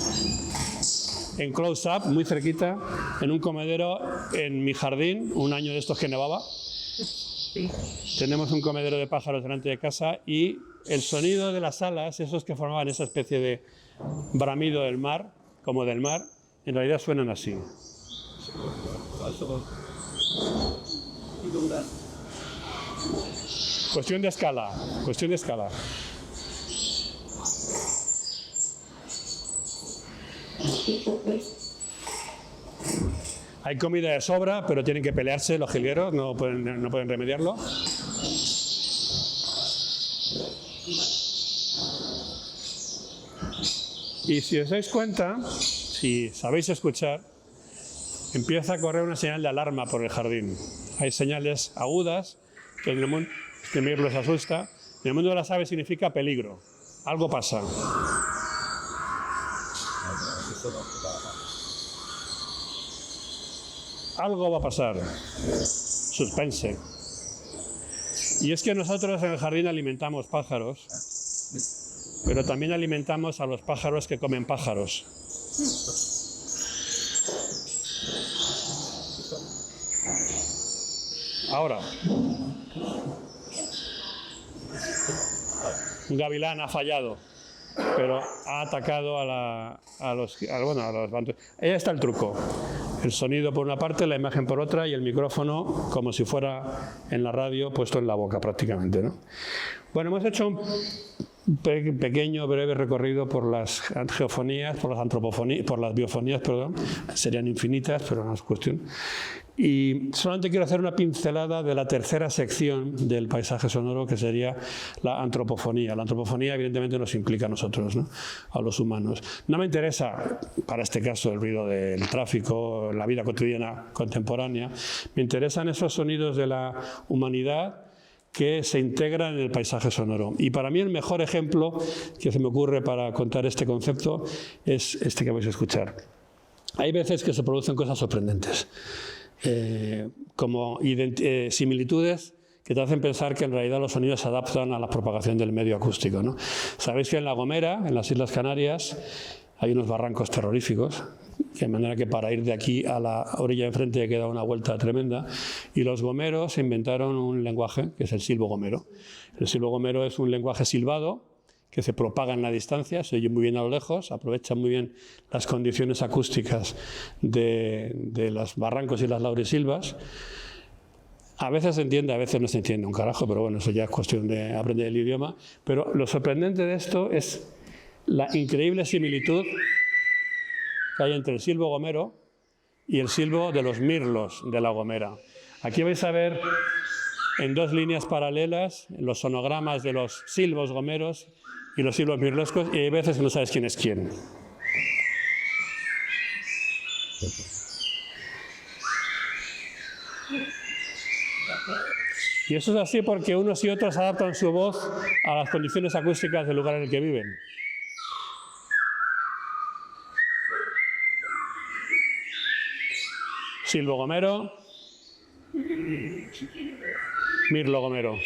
en close-up, muy cerquita, en un comedero en mi jardín, un año de estos que nevaba. Tenemos un comedero de pájaros delante de casa y el sonido de las alas, esos que formaban esa especie de bramido del mar, como del mar, en realidad suenan así. Cuestión de escala, cuestión de escala. Hay comida de sobra, pero tienen que pelearse los jilgueros, no pueden remediarlo. Y si os dais cuenta, si sabéis escuchar, empieza a correr una señal de alarma por el jardín. Hay señales agudas que en el mundo que les asusta. En el mundo de las aves significa peligro. Algo pasa. Algo va a pasar. Suspense. Y es que nosotros en el jardín alimentamos pájaros, pero también alimentamos a los pájaros que comen pájaros. Ahora, un gavilán ha fallado, pero ha atacado a los bantus. Ahí está el truco. El sonido por una parte, la imagen por otra y el micrófono como si fuera en la radio puesto en la boca prácticamente, ¿no? Bueno, hemos hecho un pequeño, breve recorrido por las geofonías, por las biofonías, perdón. Serían infinitas, pero no es cuestión. Y solamente quiero hacer una pincelada de la tercera sección del paisaje sonoro, que sería la antropofonía. La antropofonía, evidentemente, nos implica a nosotros, ¿no? A los humanos. No me interesa, para este caso, el ruido del tráfico, la vida cotidiana contemporánea. Me interesan esos sonidos de la humanidad que se integran en el paisaje sonoro. Y para mí el mejor ejemplo que se me ocurre para contar este concepto es este que vais a escuchar. Hay veces que se producen cosas sorprendentes. Como similitudes que te hacen pensar que en realidad los sonidos se adaptan a la propagación del medio acústico, ¿no? Sabéis que en La Gomera, en las Islas Canarias, hay unos barrancos terroríficos, de manera que para ir de aquí a la orilla de enfrente queda una vuelta tremenda, y los gomeros inventaron un lenguaje que es el silbo gomero. El silbo gomero es un lenguaje silbado que se propaga en la distancia, se oye muy bien a lo lejos, aprovecha muy bien las condiciones acústicas de los barrancos y las laurisilvas. A veces se entiende, a veces no se entiende un carajo, pero bueno, eso ya es cuestión de aprender el idioma. Pero lo sorprendente de esto es la increíble similitud que hay entre el silbo gomero y el silbo de los mirlos de La Gomera. Aquí vais a ver en dos líneas paralelas los sonogramas de los silbos gomeros y los silbos mirlescos, y hay veces que no sabes quién es quién. Y eso es así porque unos y otros adaptan su voz a las condiciones acústicas del lugar en el que viven. Silvo Gomero, Mirlo Gomero.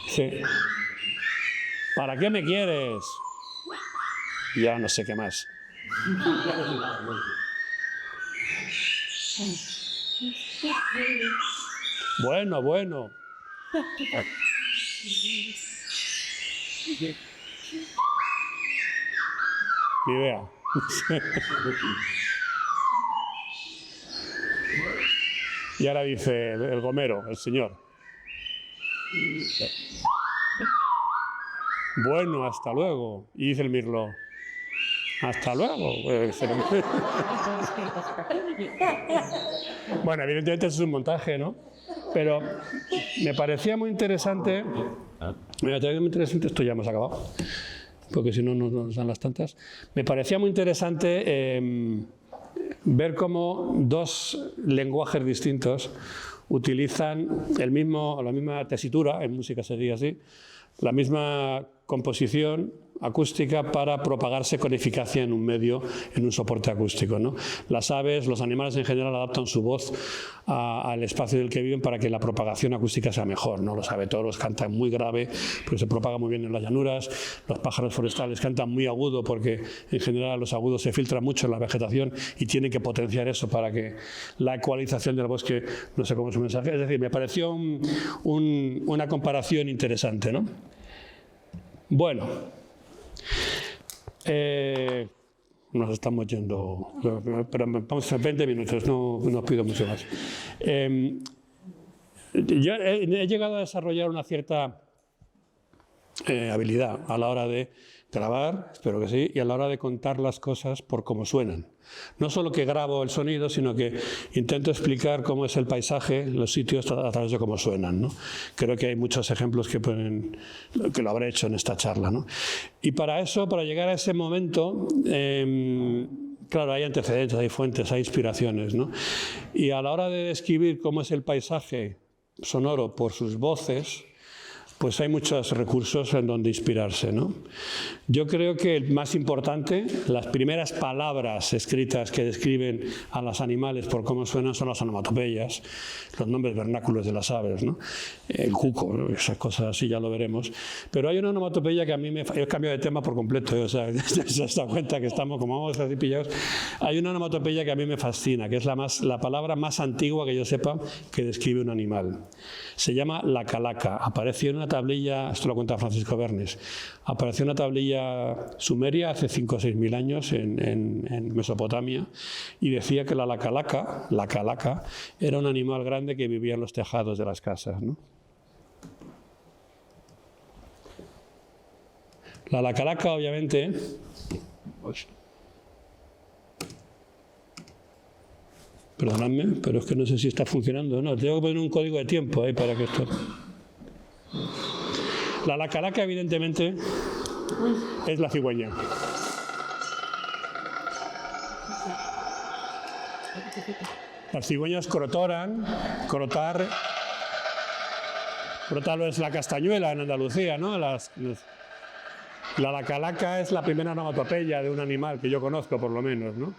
Sí. ¿Para qué me quieres? Ya no sé qué más. Bueno, bueno. Ni idea. Y ahora dice el Gomero, el señor. Bueno, hasta luego. Y dice el Mirlo. Hasta luego. Bueno, evidentemente eso es un montaje, ¿no? Pero me parecía muy interesante. Esto ya hemos acabado, porque si no nos dan las tantas. Me parecía muy interesante ver cómo dos lenguajes distintos utilizan la misma tesitura, en música sería así, la misma composición acústica para propagarse con eficacia en un medio, en un soporte acústico, ¿no? Las aves, los animales en general adaptan su voz al espacio en el que viven para que la propagación acústica sea mejor, ¿no? Los abetoros cantan muy grave porque se propaga muy bien en las llanuras, los pájaros forestales cantan muy agudo porque en general los agudos se filtran mucho en la vegetación y tienen que potenciar eso para que la ecualización del bosque no se coma su mensaje. Es decir, me pareció una comparación interesante, ¿no? Bueno, nos estamos yendo, pero vamos a 20 minutos, no os pido mucho más. Yo he llegado a desarrollar una cierta habilidad a la hora de grabar, espero que sí, y a la hora de contar las cosas por cómo suenan. No solo que grabo el sonido, sino que intento explicar cómo es el paisaje, los sitios, a través de cómo suenan, ¿no? Creo que hay muchos ejemplos que lo habré hecho en esta charla, ¿no? Y para eso, para llegar a ese momento, claro, hay antecedentes, hay fuentes, hay inspiraciones, ¿no? Y a la hora de describir cómo es el paisaje sonoro por sus voces, pues hay muchos recursos en donde inspirarse, ¿no? Yo creo que el más importante, las primeras palabras escritas que describen a los animales por cómo suenan son las onomatopeyas, los nombres vernáculos de las aves, ¿no? El cuco, ¿no? Esas cosas así, ya lo veremos. Pero hay una onomatopeya que a mí he cambiado de tema por completo, o sea, se has dado cuenta que estamos como vamos así pillados. Hay una onomatopeya que a mí me fascina, que es la palabra más antigua que yo sepa que describe un animal. Se llama la calaca. Apareció en una tablilla, esto lo cuenta Francisco Bernes, apareció en una tablilla sumeria hace 5 o 6 mil años en Mesopotamia y decía que la calaca, era un animal grande que vivía en los tejados de las casas, ¿no? La calaca, obviamente, pues, perdonadme, pero es que no sé si está funcionando, ¿no? Tengo que poner un código de tiempo ahí para que esto... La calaca, evidentemente, es la cigüeña. Las cigüeñas crotoran, crotar es la castañuela en Andalucía, ¿no? La calaca es la primera onomatopeya de un animal que yo conozco, por lo menos, ¿no?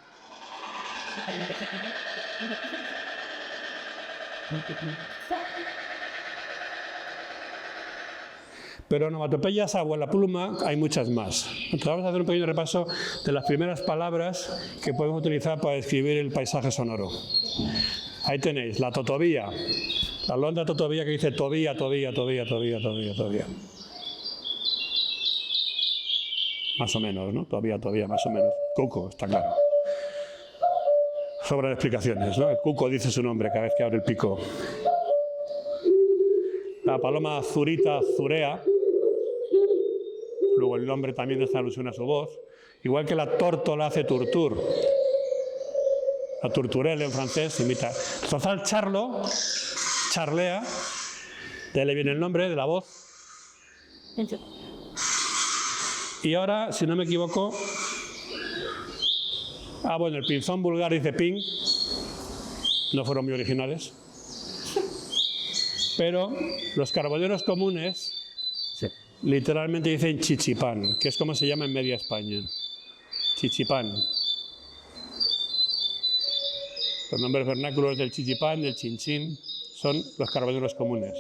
Pero onomatopeyas a vuelapluma hay muchas más. Entonces vamos a hacer un pequeño repaso de las primeras palabras que podemos utilizar para describir el paisaje sonoro. Ahí tenéis la totovía, la londa totovía que dice todía. Más o menos, ¿no? Todavía, más o menos. Cuco, está claro. Sobran explicaciones, ¿no? El cuco dice su nombre cada vez que abre el pico. La paloma zurita, zurea. Luego el nombre también hace alusión a su voz. Igual que la tórtola hace turtur. La tourterelle en francés imita. Total charlo, charlea, De ahí le viene el nombre, de la voz. Y ahora, si no me equivoco, bueno, el pinzón vulgar dice ping, no fueron muy originales, pero los carboneros comunes literalmente dicen chichipán, que es como se llama en media España, chichipán. Los nombres vernáculos del chichipán, del chinchín, son los carboneros comunes.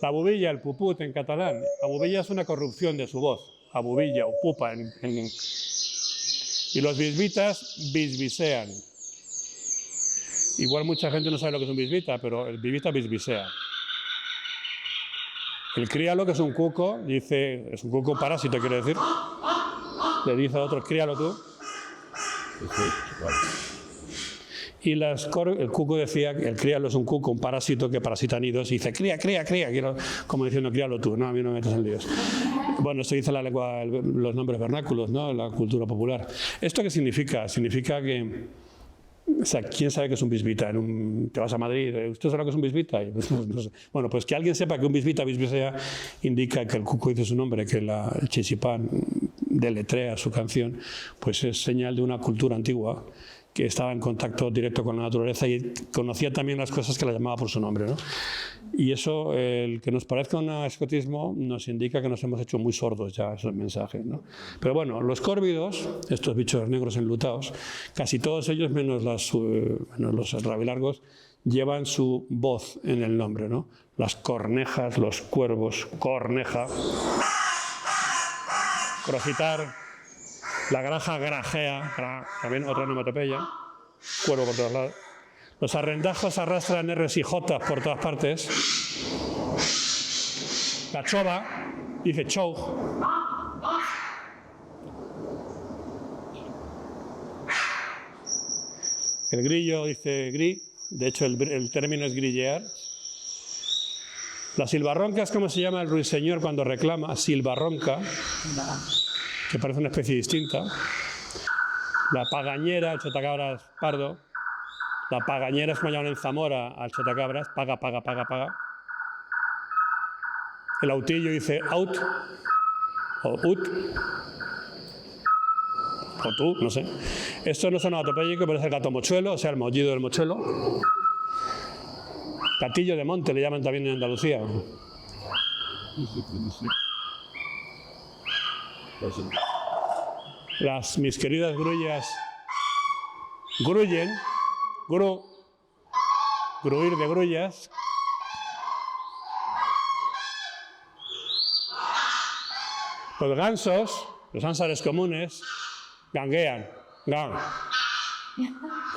La bubilla, el puput en catalán, la bubilla es una corrupción de su voz, a bubilla o pupa y los bisbitas bisbisean. Igual mucha gente no sabe lo que es un bisbita, pero el bisbita bisbisea. El críalo, que es un cuco, dice, es un cuco parásito, quiere decir, le dice a otro, críalo tú. Y el cuco decía que el críalo es un cuco, un parásito que parasita nidos, y dice, cría, como diciendo, críalo tú, no, a mí no me metas en líos. Bueno, esto dice la lengua, los nombres vernáculos, ¿no? La cultura popular. ¿Esto qué significa? Significa que, o sea, ¿quién sabe qué es un bisbita? Te vas a Madrid, ¿usted sabe lo que es un bisbita? No sé. Bueno, pues que alguien sepa que un bisbita bisbisea indica que el cuco dice su nombre, que el chichipán deletrea su canción, pues es señal de una cultura antigua que estaba en contacto directo con la naturaleza y conocía también las cosas que la llamaba por su nombre, ¿no? Y eso, el que nos parezca un escotismo, nos indica que nos hemos hecho muy sordos ya a esos mensajes, ¿no? Pero bueno, los córvidos, estos bichos negros enlutados, casi todos ellos, menos los rabilargos, llevan su voz en el nombre, ¿no? Las cornejas, los cuervos, corneja, crocitar, la granja grajea, también otra onomatopeya, cuervo por todos lados. Los arrendajos arrastran R's y J's por todas partes. La chova dice chou. El grillo dice gri, de hecho el término es grillear. La silbarronca es como se llama el ruiseñor cuando reclama, silbarronca, que parece una especie distinta. La pagañera, el chotacabras pardo. La pagañera es como llaman en Zamora al chotacabras, paga. El autillo dice out, o ut, o tú, no sé. Esto no es onomatopéyico, pero es el gato mochuelo, o sea, el maullido del mochuelo. Gatillo de monte le llaman también en Andalucía. Mis queridas grullas grullen, gruir de grullas. Los gansos, los ánsares comunes, ganguean,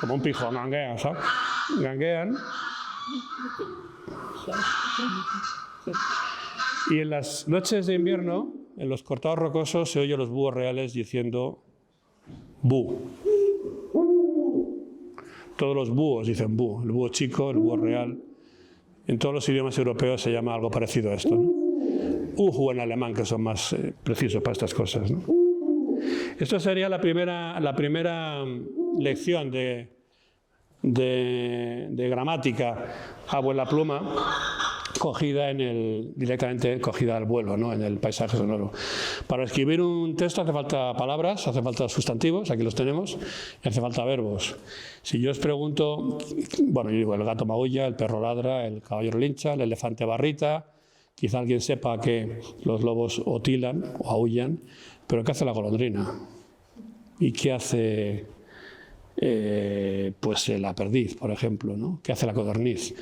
como un pijo, ganguean, ¿sabes? Ganguean. Y en las noches de invierno, en los cortados rocosos, se oye los búhos reales diciendo bu. Todos los búhos dicen bu. El búho chico, el búho real. En todos los idiomas europeos se llama algo parecido a esto, ¿no? Uhu en alemán, que son más precisos para estas cosas, ¿no? Esto sería la primera lección de gramática a vuela pluma, directamente cogida al vuelo, ¿no? En el paisaje sonoro. Para escribir un texto hace falta palabras, hace falta sustantivos, aquí los tenemos, y hace falta verbos. Si yo os pregunto, bueno, yo digo, el gato maulla, el perro ladra, el caballo relincha, el elefante barrita, quizá alguien sepa que los lobos otilan o aullan, pero ¿qué hace la golondrina? ¿Y qué hace pues la perdiz, por ejemplo, ¿no? ¿Qué hace la codorniz?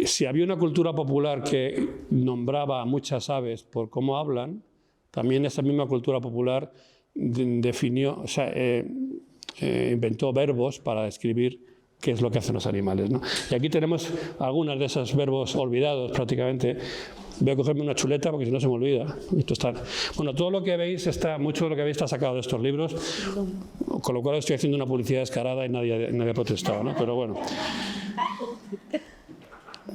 Si había una cultura popular que nombraba a muchas aves por cómo hablan, también esa misma cultura popular definió, o sea, inventó verbos para describir qué es lo que hacen los animales, ¿no? Y aquí tenemos algunos de esos verbos olvidados prácticamente. Voy a cogerme una chuleta porque si no se me olvida. Esto está... Bueno, todo lo que veis mucho de lo que veis está sacado de estos libros, con lo cual estoy haciendo una publicidad descarada y nadie ha protestado, ¿no? Pero bueno.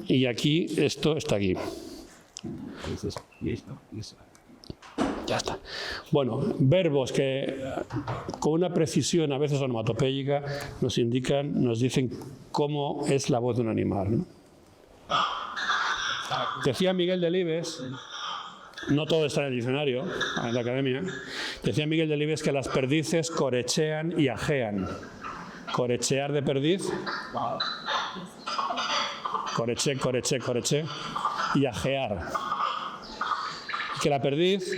Y aquí, esto está aquí. Ya está. Bueno, verbos que con una precisión a veces onomatopéyica nos dicen cómo es la voz de un animal, ¿no? Decía Miguel Delibes, no todo está en el diccionario, en la academia, decía Miguel Delibes que las perdices corechean y ajean. Corechear de perdiz, coreche, coreche, coreche, y ajear. Que la perdiz,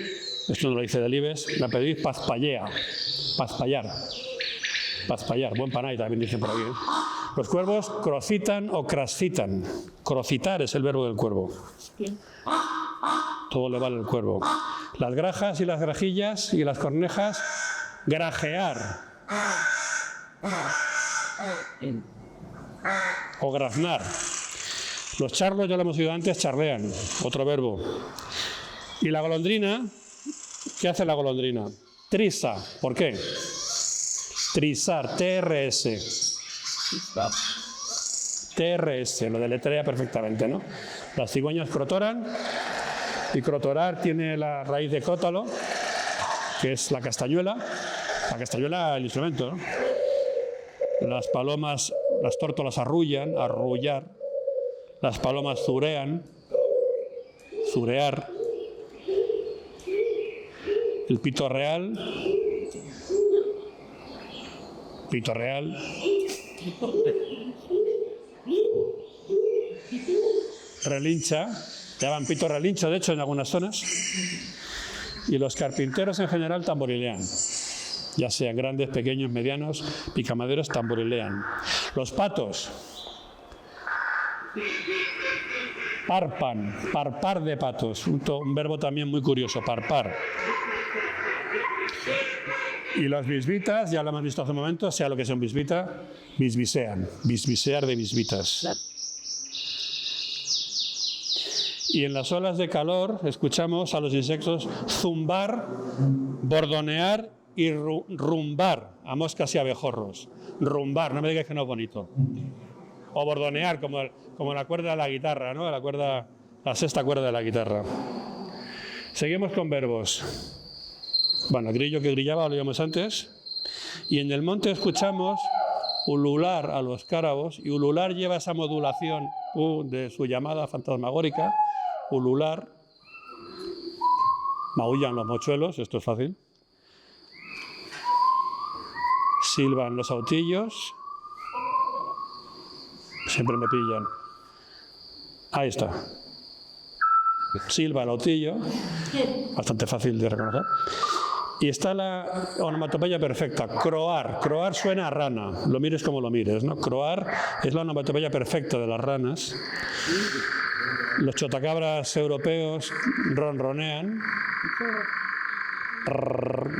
esto no lo dice Delibes, la perdiz paspallea, paspallar, paspallar, buen panay también dicen por aquí. Los cuervos crocitan o crascitan. Crocitar es el verbo del cuervo. Todo le vale al cuervo. Las grajas y las grajillas y las cornejas, grajear. O graznar. Los charlos, ya lo hemos oído antes, charlean. Otro verbo. Y la golondrina, ¿qué hace la golondrina? Trisa. ¿Por qué? Trisar, TRS. TRS, lo deletrea perfectamente, ¿no? Las cigüeñas crotoran, y crotorar tiene la raíz de crótalo, que es la castañuela el instrumento, ¿no? Las palomas, las tórtolas arrullan, arrullar, las palomas zurean, zurear, el pito real, relincha, llaman pito relincho, de hecho, en algunas zonas. Y los carpinteros en general tamborilean, ya sean grandes, pequeños, medianos, picamaderos tamborilean. Los patos parpan, parpar de patos, un verbo también muy curioso, parpar. Y los bisbitas, ya lo hemos visto hace un momento, sea lo que sea un bisbita, bisbisean, bisbisear de bisbitas. Y en las olas de calor escuchamos a los insectos zumbar, bordonear y rumbar a moscas y abejorros. Rumbar, no me digas que no es bonito. O bordonear, como la cuerda de la guitarra, ¿no? La sexta cuerda de la guitarra. Seguimos con verbos. Bueno, grillo que grillaba, lo oíamos antes. Y en el monte escuchamos ulular a los cárabos, y ulular lleva esa modulación de su llamada fantasmagórica. Ulular. Maullan los mochuelos, esto es fácil. Silban los autillos. Siempre me pillan. Ahí está. Silba el autillo. Bastante fácil de reconocer. Y está la onomatopeya perfecta, croar. Croar suena a rana, lo mires como lo mires, ¿no? Croar es la onomatopeya perfecta de las ranas. Los chotacabras europeos ronronean.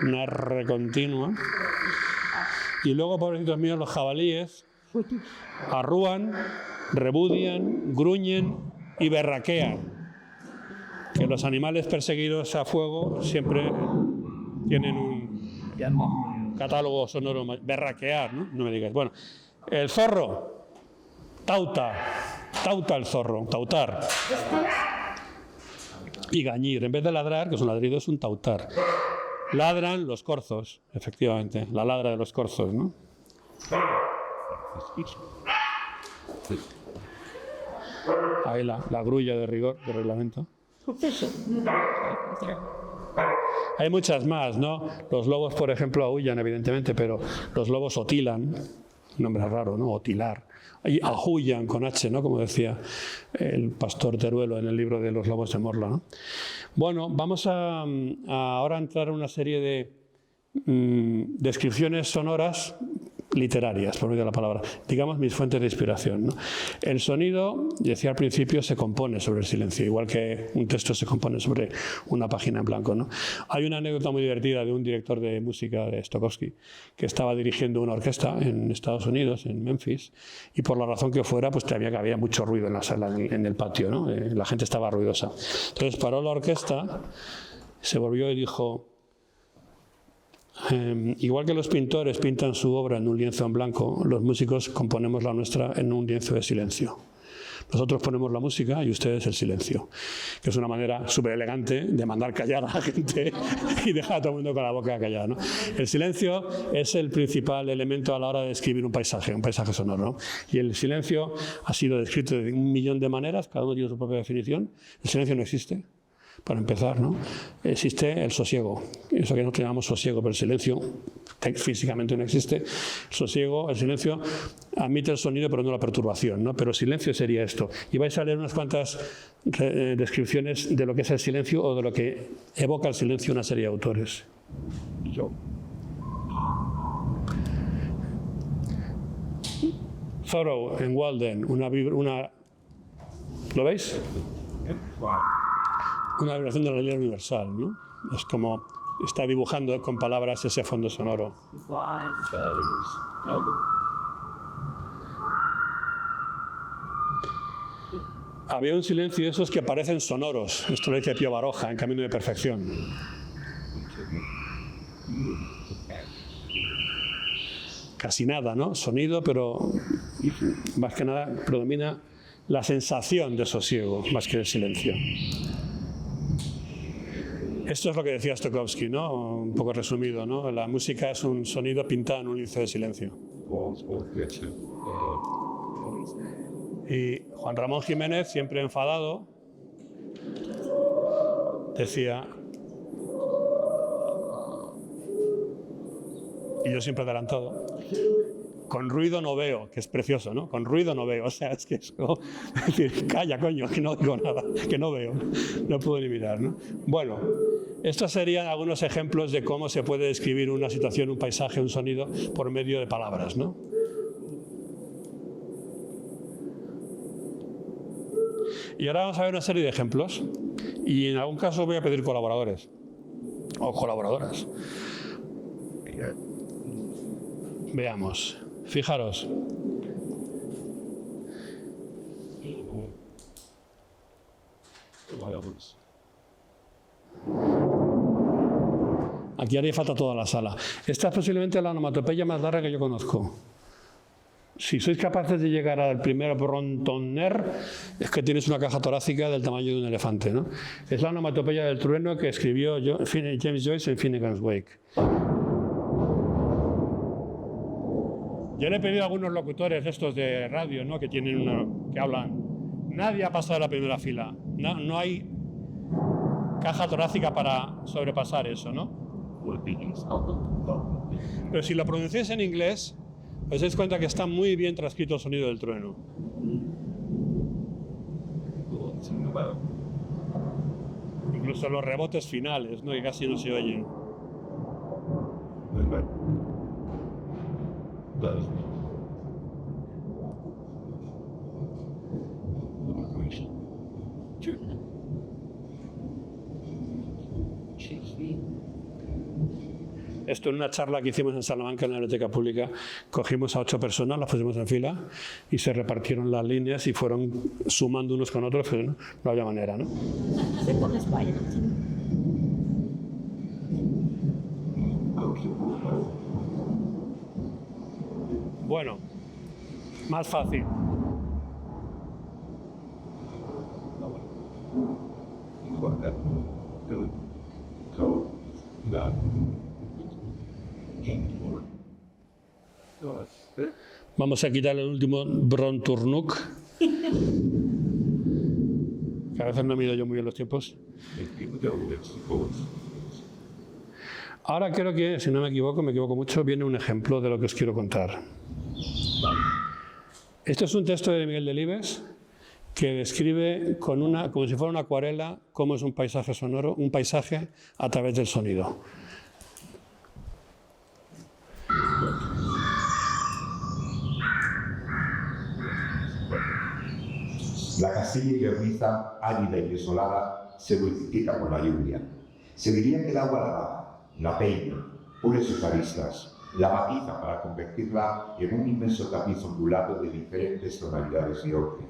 Una R continua. Y luego, pobrecitos míos, los jabalíes arrúan, rebudian, gruñen y berraquean. Que los animales perseguidos a fuego siempre tienen un catálogo sonoro. Berraquear, ¿no? No me digas. Bueno, el zorro, tauta el zorro, tautar. Y gañir, en vez de ladrar, que es un ladrido, es un tautar. Ladran los corzos, efectivamente, la ladra de los corzos, ¿no? Ahí la grulla de rigor, de reglamento. Hay muchas más, ¿no? Los lobos, por ejemplo, aúllan, evidentemente, pero los lobos otilan, nombre raro, ¿no? Otilar. Y ajullan con H, ¿no? Como decía el pastor Teruelo en el libro de los lobos de Morla, ¿no? Bueno, vamos a ahora entrar en una serie de descripciones sonoras literarias, por medio de la palabra, digamos mis fuentes de inspiración, ¿no? El sonido, decía al principio, se compone sobre el silencio, igual que un texto se compone sobre una página en blanco, ¿no? Hay una anécdota muy divertida de un director de música de Stokowski que estaba dirigiendo una orquesta en Estados Unidos, en Memphis, y por la razón que fuera, pues había mucho ruido en la sala, en el patio, ¿no? La gente estaba ruidosa. Entonces paró la orquesta, se volvió y dijo: igual que los pintores pintan su obra en un lienzo en blanco, los músicos componemos la nuestra en un lienzo de silencio. Nosotros ponemos la música y ustedes el silencio, que es una manera súper elegante de mandar callar a la gente y dejar a todo el mundo con la boca callada, ¿no? El silencio es el principal elemento a la hora de describir un paisaje sonoro, ¿no? Y el silencio ha sido descrito de 1.000.000 de maneras, cada uno tiene su propia definición. El silencio no existe. Para empezar, ¿no? Existe el sosiego, eso que nosotros llamamos sosiego, pero el silencio físicamente no existe. El silencio admite el sonido, pero no la perturbación, ¿no? Pero silencio sería esto. Y vais a leer unas cuantas descripciones de lo que es el silencio o de lo que evoca el silencio una serie de autores. Thoreau en Walden, ¿lo veis? Una vibración de la ley universal, ¿no? Es como está dibujando con palabras ese fondo sonoro. Había un silencio de esos que parecen sonoros. Esto lo dice Pío Baroja en Camino de Perfección. Casi nada, ¿no? Sonido, pero más que nada predomina la sensación de sosiego más que el silencio. Esto es lo que decía Stokowski, ¿no? Un poco resumido, ¿no? La música es un sonido pintado en un índice de silencio. Y Juan Ramón Jiménez, siempre enfadado, decía, y yo siempre adelantado, con ruido no veo, que es precioso, ¿no? Con ruido no veo, o sea, es que eso, es decir, calla, coño, que no digo nada, que no veo, no puedo ni mirar, ¿no? Bueno, estos serían algunos ejemplos de cómo se puede describir una situación, un paisaje, un sonido, por medio de palabras, ¿no? Y ahora vamos a ver una serie de ejemplos, y en algún caso voy a pedir colaboradores, o colaboradoras. Veamos. Fijaros. Aquí haría falta toda la sala. Esta es posiblemente la onomatopeya más larga que yo conozco. Si sois capaces de llegar al primer brontoner, es que tienes una caja torácica del tamaño de un elefante, ¿no? Es la onomatopeya del trueno que escribió James Joyce en Finnegan's Wake. Yo le he pedido a algunos locutores estos de radio, ¿no? que hablan. Nadie ha pasado la primera fila. No hay caja torácica para sobrepasar eso, ¿no? Pero si lo pronunciáis en inglés, os dais cuenta que está muy bien transcrito el sonido del trueno. Incluso los rebotes finales, ¿no? que casi no se oyen. Esto en una charla que hicimos en Salamanca en la biblioteca pública, cogimos a 8 personas, las pusimos en fila y se repartieron las líneas y fueron sumando unos con otros, pero no había manera, ¿no? Bueno, más fácil. Vamos a quitar el último Bronturnuk. Que a veces no mido yo muy bien los tiempos. Ahora creo que, si no me equivoco mucho, viene un ejemplo de lo que os quiero contar. Esto es un texto de Miguel Delibes que describe como si fuera una acuarela cómo es un paisaje sonoro, un paisaje a través del sonido. La Castilla y Leonesa, árida y desolada, se multiplica por la lluvia. Se diría que el agua la lava, la peina, pule sus aristas, la matiza para convertirla en un inmenso tapiz ondulado de diferentes tonalidades de ocre.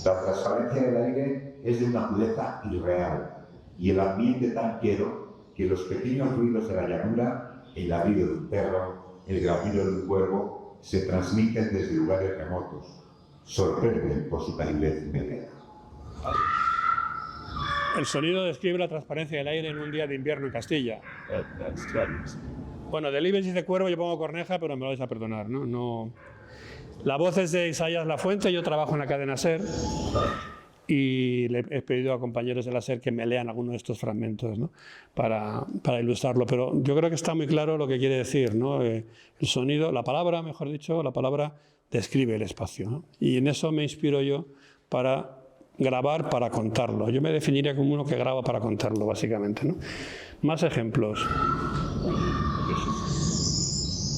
La transparencia del aire es de una pureza irreal y el ambiente tan quieto que los pequeños ruidos de la llanura, el ladrido de un perro, el graullido de un cuervo, se transmiten desde lugares remotos, sorprende por su calidez melena. El sonido describe la transparencia del aire en un día de invierno en Castilla. Bueno, Delibes dice cuervo, yo pongo corneja, pero me lo vais a perdonar, ¿no? No. La voz es de Isaías Lafuente, yo trabajo en la cadena SER y le he pedido a compañeros de la SER que me lean alguno de estos fragmentos, ¿no? para ilustrarlo, pero yo creo que está muy claro lo que quiere decir, ¿no? El sonido, la palabra, mejor dicho, la palabra describe el espacio, ¿no? Y en eso me inspiro yo para grabar, para contarlo. Yo me definiría como uno que graba para contarlo, básicamente, ¿no? Más ejemplos.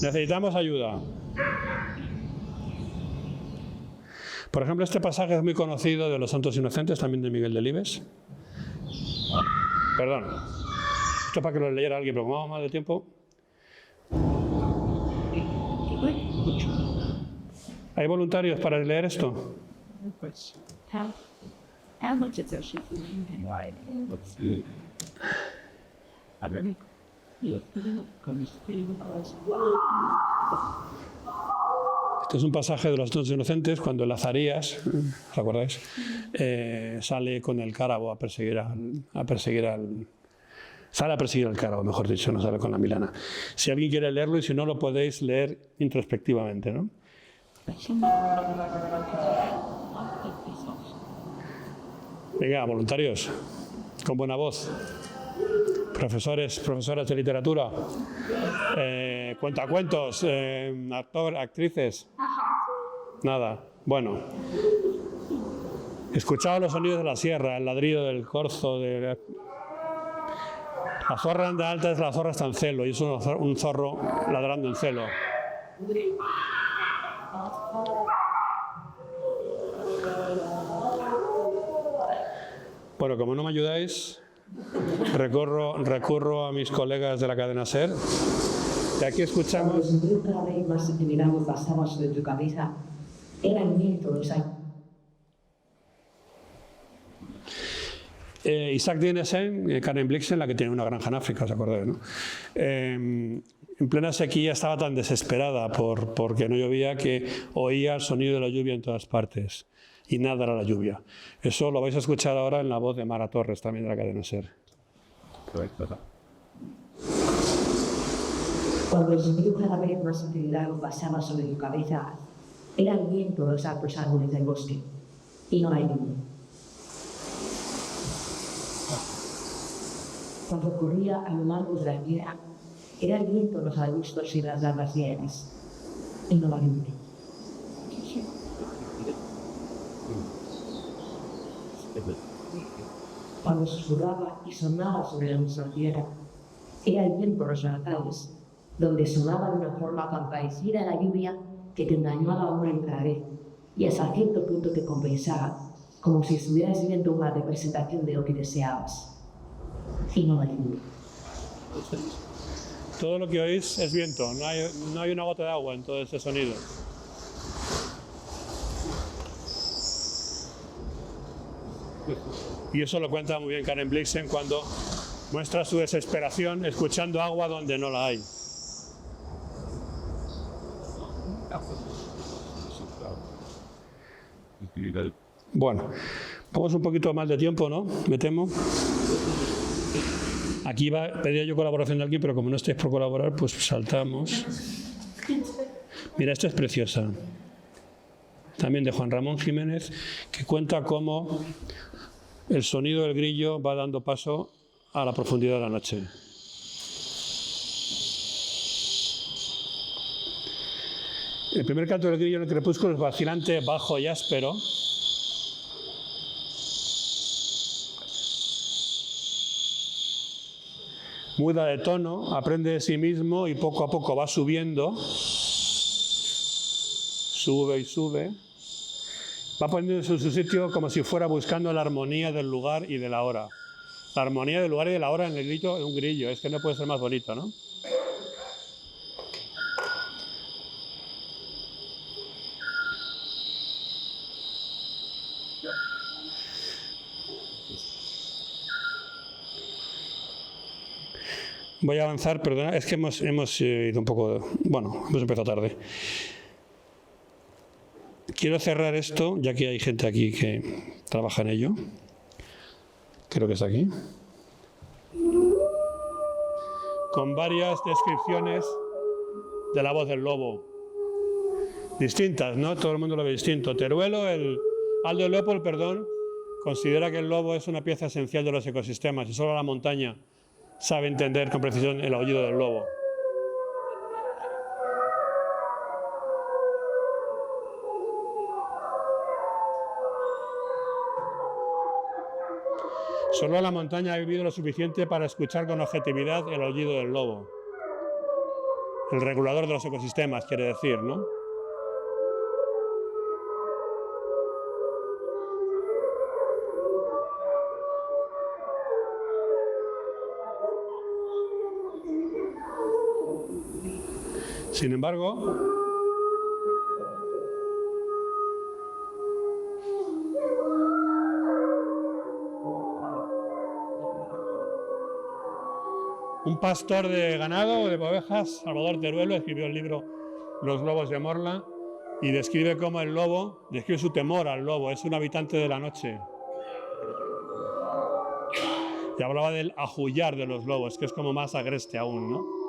Necesitamos ayuda. Por ejemplo, este pasaje es muy conocido de los Santos Inocentes, también de Miguel Delibes. Perdón. Esto es para que lo leyera alguien, pero como vamos mal de tiempo. ¿Hay voluntarios para leer esto? Este es un pasaje de los Santos Inocentes cuando Lazarías, ¿os acordáis? Sale con el cárabo a perseguir al cárabo, mejor dicho, no sale con la milana. Si alguien quiere leerlo y si no lo podéis leer introspectivamente, ¿no? Venga, voluntarios, con buena voz. Profesores, profesoras de literatura, cuentacuentos, actrices. Nada. Bueno. Escuchaba los sonidos de la sierra, el ladrido del corzo. La zorra anda alta, es la zorra está en celo y es un zorro ladrando en celo. Bueno, como no me ayudáis, recurro a mis colegas de la cadena SER. Y aquí escuchamos. Cada vez más acelerado pasaba sobre tu cabeza. Era el viento, los años. Isaac Dinesen, Karen Blixen, la que tiene una granja en África, ¿os acordáis, no? En plena sequía estaba tan desesperada porque no llovía que oía el sonido de la lluvia en todas partes. Y nada era la lluvia. Eso lo vais a escuchar ahora en la voz de Mara Torres, también de la cadena SER. Cuando el sonido cada vez más acelerado pasaba sobre tu cabeza, era el viento de los altos árboles del bosque, y no hay lluvia. Cuando corría a lo largo de la tierra, era el viento de los arbustos y las larvas viernes, y no hay lluvia. Cuando susurraba y sonaba sobre la misma tierra, era el viento de los natales, donde sonaba de una forma tan parecida a la lluvia que te engañaba una y otra vez, y hasta cierto punto te compensaba, como si estuvieras viendo una representación de lo que deseabas. Y no hay lluvia. Todo lo que oís es viento, no hay una gota de agua en todo ese sonido. Y eso lo cuenta muy bien Karen Blixen cuando muestra su desesperación escuchando agua donde no la hay. Bueno, vamos un poquito más de tiempo, ¿no? Me temo. Aquí pedía yo colaboración de alguien, pero como no estáis por colaborar, pues saltamos. Mira, esto es preciosa. También de Juan Ramón Jiménez, que cuenta cómo el sonido del grillo va dando paso a la profundidad de la noche. El primer canto del grillo en el crepúsculo es vacilante, bajo y áspero. Muda de tono, aprende de sí mismo y poco a poco va subiendo. Sube y sube. Va poniéndose en su sitio como si fuera buscando la armonía del lugar y de la hora. La armonía del lugar y de la hora en el grito de un grillo. Es que no puede ser más bonito, ¿no? Voy a avanzar, perdona, es que hemos ido un poco... Bueno, hemos empezado tarde. quiero cerrar esto, ya que hay gente aquí que trabaja en ello. Creo que es aquí. Con varias descripciones de la voz del lobo. Distintas, ¿no? Todo el mundo lo ve distinto. Teruelo, Aldo Leopold, perdón, considera que el lobo es una pieza esencial de los ecosistemas y solo la montaña sabe entender con precisión el aullido del lobo. Solo la montaña ha vivido lo suficiente para escuchar con objetividad el aullido del lobo. El regulador de los ecosistemas, quiere decir, ¿no? Sin embargo, un pastor de ganado o de ovejas, Salvador Teruelo, escribió el libro Los lobos de Morla y describe cómo el lobo, describe su temor al lobo, es un habitante de la noche. Y hablaba del ajullar de los lobos, que es como más agreste aún, ¿no?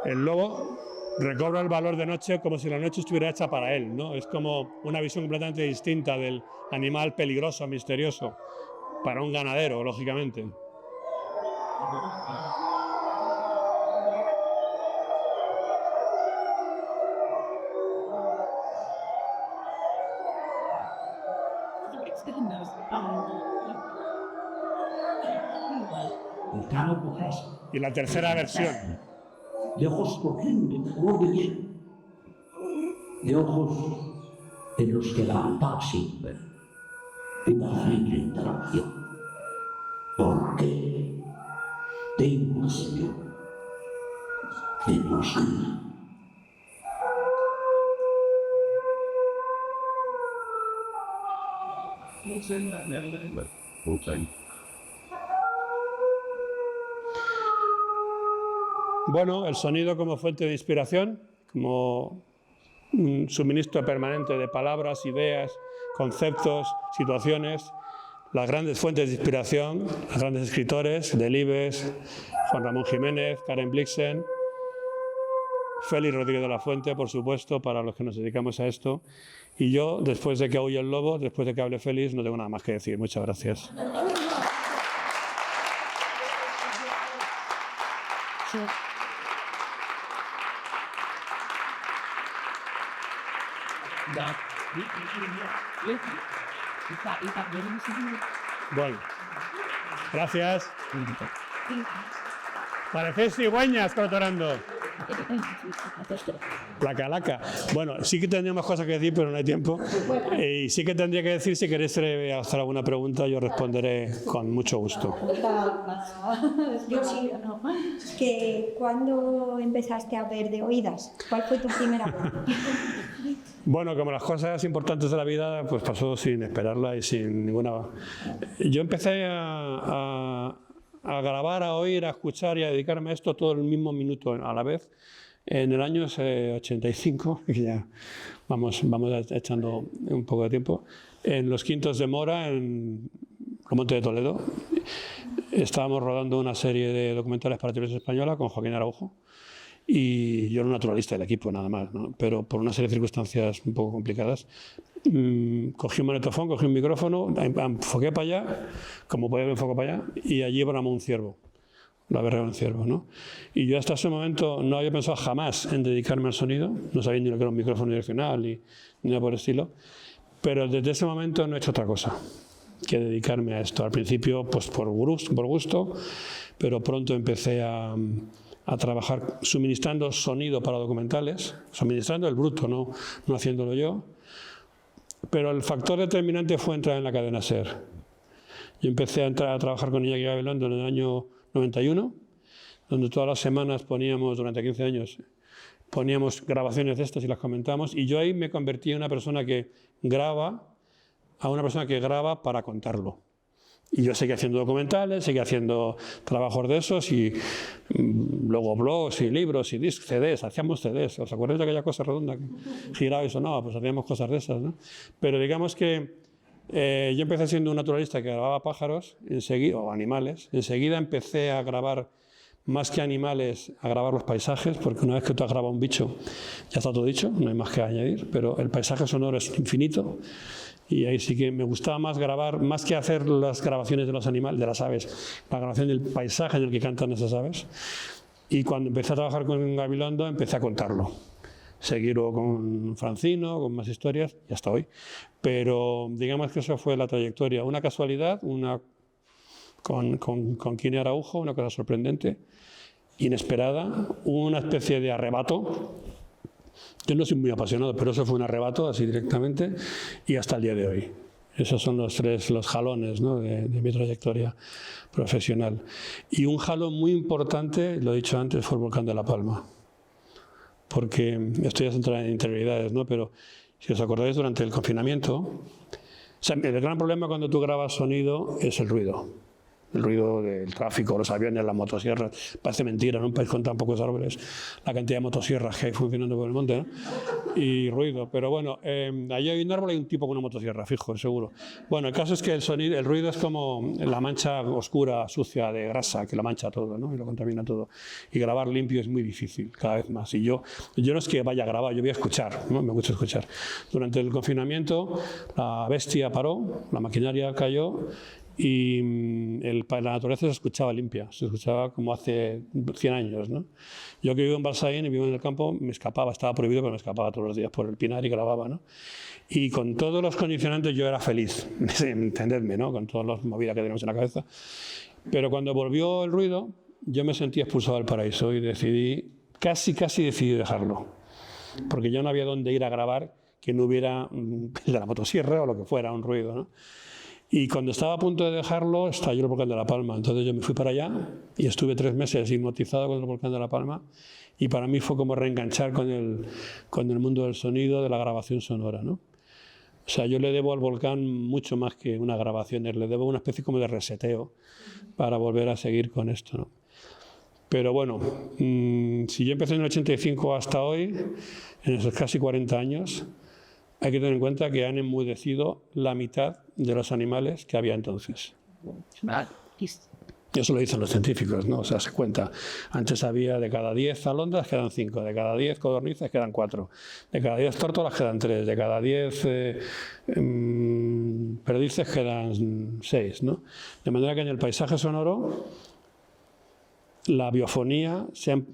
El lobo recobra el valor de noche como si la noche estuviera hecha para él, ¿no? Es como una visión completamente distinta del animal peligroso, misterioso, para un ganadero, lógicamente. Y la tercera versión. De ojos profundos, color de hielo, de ojos en los que la paz sirve una fría interacción, porque tengo Señor de buscar. Bueno, el sonido como fuente de inspiración, como un suministro permanente de palabras, ideas, conceptos, situaciones, las grandes fuentes de inspiración, los grandes escritores, Delibes, Juan Ramón Jiménez, Karen Blixen, Félix Rodríguez de la Fuente, por supuesto, para los que nos dedicamos a esto. Y yo, después de que aulle el lobo, después de que hable Félix, no tengo nada más que decir. Muchas gracias. Bueno, gracias. Parecéis cigüeñas cotorando. La calaca. Bueno, sí que tendría más cosas que decir, pero no hay tiempo. Y sí que tendría que decir, si queréis hacer alguna pregunta, yo responderé con mucho gusto. Yo sí, no. Que ¿cuándo empezaste a ver de oídas? ¿Cuál fue tu primera voz? Bueno, como las cosas importantes de la vida, pues pasó sin esperarla y sin ninguna... Yo empecé a grabar, a oír, a escuchar y a dedicarme a esto todo el mismo minuto a la vez en el año 85, que ya vamos echando un poco de tiempo, en los Quintos de Mora, en Monte de Toledo. Estábamos rodando una serie de documentales para Televisión Española con Joaquín Araujo. Y yo era un naturalista del equipo, nada más, ¿no? Pero por una serie de circunstancias un poco complicadas, cogí un magnetofón, cogí un micrófono, enfoqué para allá, como podía ver, enfoco para allá, y allí bramó un ciervo, la berrea de un ciervo, ¿no? Y yo hasta ese momento no había pensado jamás en dedicarme al sonido, no sabía ni lo que era un micrófono direccional, ni nada por el estilo, pero desde ese momento no he hecho otra cosa que dedicarme a esto. Al principio, pues por gusto, pero pronto empecé a trabajar suministrando sonido para documentales, suministrando el bruto, no haciéndolo yo. Pero el factor determinante fue entrar en la cadena SER. Yo empecé a trabajar con Iñaki Gabilondo en el año 91, donde todas las semanas poníamos, durante 15 años, poníamos grabaciones de estas y las comentamos, y yo ahí me convertí en una persona que graba, a una persona que graba para contarlo. Y yo seguí haciendo documentales, seguí haciendo trabajos de esos y luego blogs y libros y discos, CDs, hacíamos CDs. ¿Os acordáis de aquella cosa redonda que giraba y sonaba? Pues hacíamos cosas de esas, ¿no? Pero digamos que yo empecé siendo un naturalista que grababa pájaros o animales. Enseguida empecé a grabar, más que animales, a grabar los paisajes, porque una vez que tú has grabado un bicho, ya está todo dicho, no hay más que añadir, pero el paisaje sonoro es infinito. Y ahí sí que me gustaba más grabar, más que hacer las grabaciones de los animales, de las aves, la grabación del paisaje en el que cantan esas aves. Y cuando empecé a trabajar con Gabilondo, empecé a contarlo. Seguirlo con Francino, con más historias, y hasta hoy. Pero digamos que eso fue la trayectoria. Una casualidad, con Kine Araujo, una cosa sorprendente, inesperada, una especie de arrebato. Yo no soy muy apasionado, pero eso fue un arrebato, así directamente, y hasta el día de hoy. Esos son los jalones, ¿no?, de mi trayectoria profesional. Y un jalón muy importante, lo he dicho antes, fue el volcán de La Palma. Porque esto ya se entra en interioridades, ¿no? Pero si os acordáis, durante el confinamiento, o sea, el gran problema cuando tú grabas sonido es el ruido. El ruido del tráfico, los aviones, las motosierras. Parece mentira, en un país con tan pocos árboles, la cantidad de motosierras que hay funcionando por el monte, ¿no? Y ruido. Pero bueno, allí hay un árbol y hay un tipo con una motosierra, fijo, seguro. Bueno, el caso es que el ruido es como la mancha oscura, sucia de grasa, que lo mancha todo, ¿no? Y lo contamina todo. Y grabar limpio es muy difícil, cada vez más. Y yo no es que vaya a grabar, yo voy a escuchar, ¿no? Me gusta escuchar. Durante el confinamiento, la bestia paró, la maquinaria cayó, y la naturaleza se escuchaba limpia, se escuchaba como hace 100 años, ¿no? Yo que vivo en Balsaín y vivo en el campo, me escapaba, estaba prohibido, pero me escapaba todos los días por el Pinar y grababa, ¿no? Y con todos los condicionantes yo era feliz, entendedme, ¿no? Con todas las movidas que tenemos en la cabeza. Pero cuando volvió el ruido, yo me sentí expulsado del paraíso y decidí, casi decidí dejarlo. Porque ya no había dónde ir a grabar que no hubiera de la motosierra o lo que fuera, un ruido, ¿no? Y cuando estaba a punto de dejarlo, estalló el volcán de La Palma. Entonces yo me fui para allá y estuve 3 meses hipnotizado con el volcán de La Palma. Y para mí fue como reenganchar con el mundo del sonido, de la grabación sonora, ¿no? O sea, yo le debo al volcán mucho más que una grabación, le debo una especie como de reseteo para volver a seguir con esto, ¿no? Pero bueno, si yo empecé en el 85 hasta hoy, en esos casi 40 años, hay que tener en cuenta que han enmudecido la mitad de los animales que había entonces. Eso lo dicen los científicos, ¿no? O sea, se cuenta. Antes había de cada 10 alondras quedan 5, de cada 10 codornices quedan 4, de cada 10 tórtolas quedan 3, de cada 10 perdices quedan 6, ¿no? De manera que en el paisaje sonoro, la biofonía,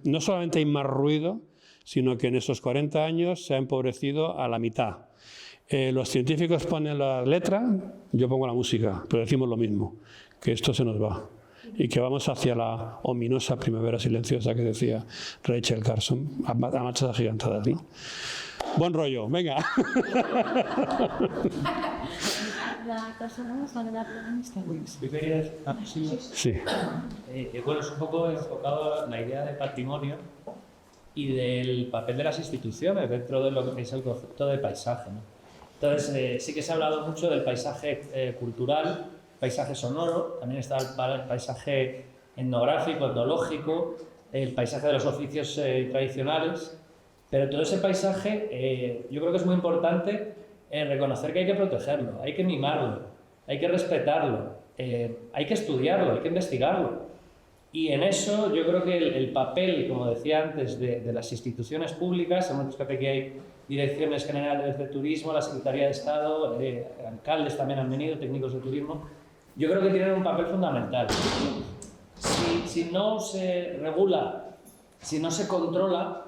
no solamente hay más ruido, sino que en esos 40 años se ha empobrecido a la mitad. Los científicos ponen la letra, yo pongo la música, pero decimos lo mismo, que esto se nos va y que vamos hacia la ominosa primavera silenciosa que decía Rachel Carson, a marchas agigantadas, ¿no? Buen rollo, venga. Sí. Bueno, es un poco enfocado en la idea de patrimonio y del papel de las instituciones dentro de lo que es el concepto de paisaje, ¿no? Entonces, sí que se ha hablado mucho del paisaje cultural, paisaje sonoro, también está el paisaje etnográfico, etnológico, el paisaje de los oficios tradicionales, pero todo ese paisaje yo creo que es muy importante reconocer que hay que protegerlo, hay que mimarlo, hay que respetarlo, hay que estudiarlo, hay que investigarlo. Y en eso yo creo que el papel, como decía antes, de las instituciones públicas, hemos visto que aquí hay direcciones generales de turismo, la Secretaría de Estado, alcaldes también han venido, técnicos de turismo, yo creo que tienen un papel fundamental. Si no se regula, si no se controla,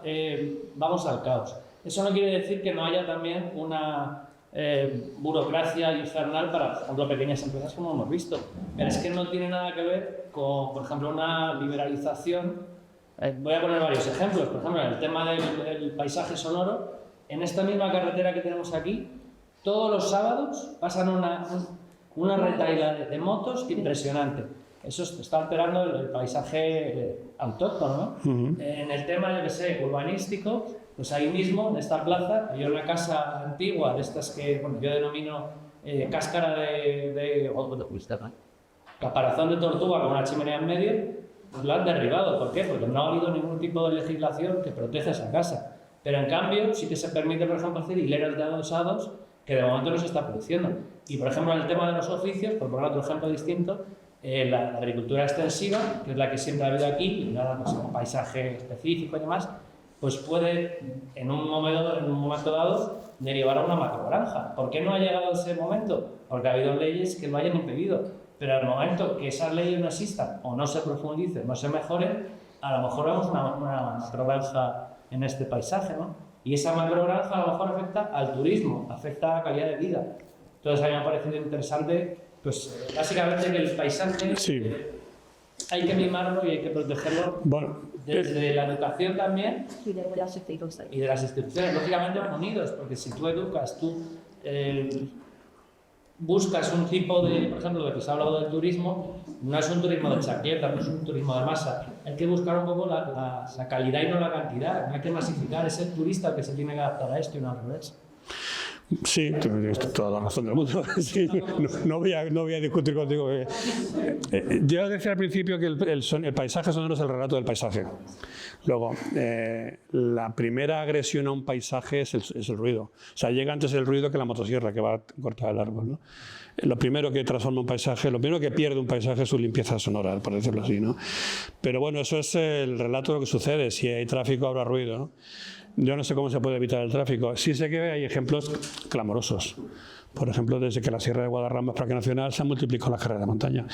vamos al caos. Eso no quiere decir que no haya también una burocracia infernal para, por ejemplo, pequeñas empresas como hemos visto. Pero es que no tiene nada que ver con, por ejemplo, una liberalización. Voy a poner varios ejemplos. Por ejemplo, en el tema del paisaje sonoro, en esta misma carretera que tenemos aquí, todos los sábados pasan una retahíla de motos impresionante. eso está alterando el paisaje autóctono, ¿no? En el tema, yo que sé, urbanístico, pues ahí mismo, en esta plaza, hay una casa antigua de estas que, bueno, yo denomino cáscara caparazón de tortuga con una chimenea en medio, pues la han derribado. ¿Por qué? Porque no ha habido ningún tipo de legislación que proteja esa casa. Pero en cambio, sí que se permite, por ejemplo, hacer hileras de adosados que de momento no se está produciendo. Y, por ejemplo, en el tema de los oficios, por poner otro ejemplo distinto, la agricultura extensiva, que es la que siempre ha habido aquí, y nada, pues un paisaje específico y demás, pues puede, en un momento dado, derivar a una macrogranja. ¿Por qué no ha llegado ese momento? Porque ha habido leyes que lo hayan impedido. Pero al momento que esas leyes no existan, o no se profundicen, no se mejoren, a lo mejor vemos una macrogranja en este paisaje, ¿no? Y esa macrogranja a lo mejor afecta al turismo, afecta a la calidad de vida. Entonces a mí me ha parecido interesante, pues básicamente que el paisaje hay que mimarlo y hay que protegerlo desde la educación también y de las instituciones. Lógicamente van unidos, porque si tú educas, tú buscas un tipo de, por ejemplo, de que se ha hablado del turismo, no es un turismo de chaqueta, no es un turismo de masa. Hay que buscar un poco la calidad y no la cantidad. No hay que masificar, es el turista el que se tiene que adaptar a esto y no al revés. Sí, tienes toda la razón del mundo. Sí, no voy a discutir contigo. Yo decía al principio que el paisaje sonoro es el relato del paisaje. Luego, la primera agresión a un paisaje es el ruido. O sea, llega antes el ruido que la motosierra que va a cortar el árbol, ¿no? Lo primero que transforma un paisaje, lo primero que pierde un paisaje es su limpieza sonora, por decirlo así, ¿no? Pero bueno, eso es el relato de lo que sucede. Si hay tráfico, habrá ruido, ¿no? Yo no sé cómo se puede evitar el tráfico. Sí sé que hay ejemplos clamorosos. Por ejemplo, desde que la Sierra de Guadarrama es parque nacional, se han multiplicado las carreras de montaña.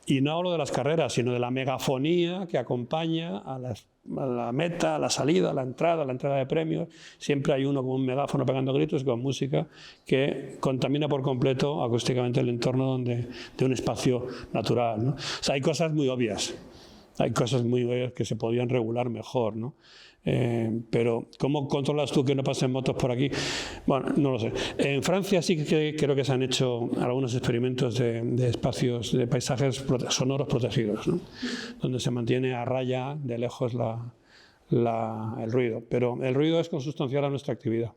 Y no hablo de las carreras, sino de la megafonía que acompaña a la meta, a la salida, a la entrada de premios. Siempre hay uno con un megáfono pegando gritos, con música, que contamina por completo acústicamente el entorno de un espacio natural, ¿no? O sea, hay cosas muy obvias. Hay cosas muy obvias que se podían regular mejor, ¿no? Pero ¿cómo controlas tú que no pasen motos por aquí? Bueno, no lo sé. En Francia sí que creo que se han hecho algunos experimentos de espacios, de paisajes sonoros protegidos, ¿no? Donde se mantiene a raya de lejos el ruido. Pero el ruido es consustancial a nuestra actividad.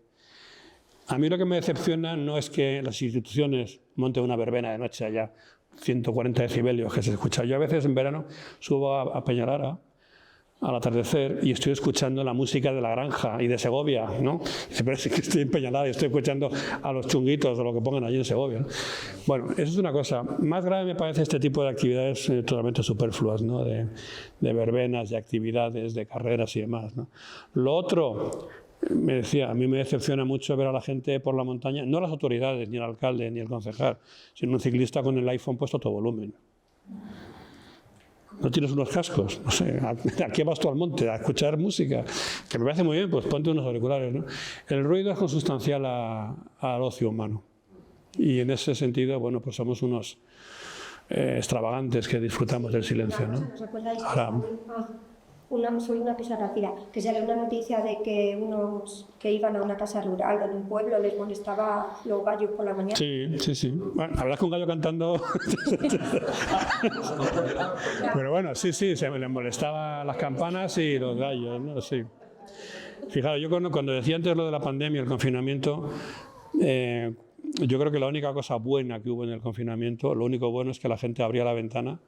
A mí lo que me decepciona no es que las instituciones monten una verbena de noche allá, 140 decibelios que se escucha. Yo a veces en verano subo a Peñalara al atardecer y estoy escuchando la música de La Granja y de Segovia, ¿no? Pero es que estoy en Peñalara y estoy escuchando a los chunguitos de lo que pongan allí en Segovia, ¿no? Bueno, eso es una cosa. Más grave me parece este tipo de actividades totalmente superfluas, ¿no? De verbenas, de actividades, de carreras y demás, ¿no? Lo otro, me decía, a mí me decepciona mucho ver a la gente por la montaña, no las autoridades, ni el alcalde, ni el concejal, sino un ciclista con el iPhone puesto a todo volumen. ¿No tienes unos cascos? No sé, ¿a qué vas tú al monte? ¿A escuchar música? Que me parece muy bien, pues ponte unos auriculares, ¿no? El ruido es consustancial al ocio humano. Y en ese sentido, bueno, pues somos unos extravagantes que disfrutamos del silencio, ¿no? Ahora, soy una cosa rápida, que sale una noticia de que unos que iban a una casa rural en un pueblo les molestaba los gallos por la mañana. Sí. Bueno, la verdad es que un gallo cantando... Pero bueno, sí, se les molestaba las campanas y los gallos, ¿no? Sí. Fijaros, yo cuando decía antes lo de la pandemia, el confinamiento, yo creo que la única cosa buena que hubo en el confinamiento, lo único bueno es que la gente abría la ventana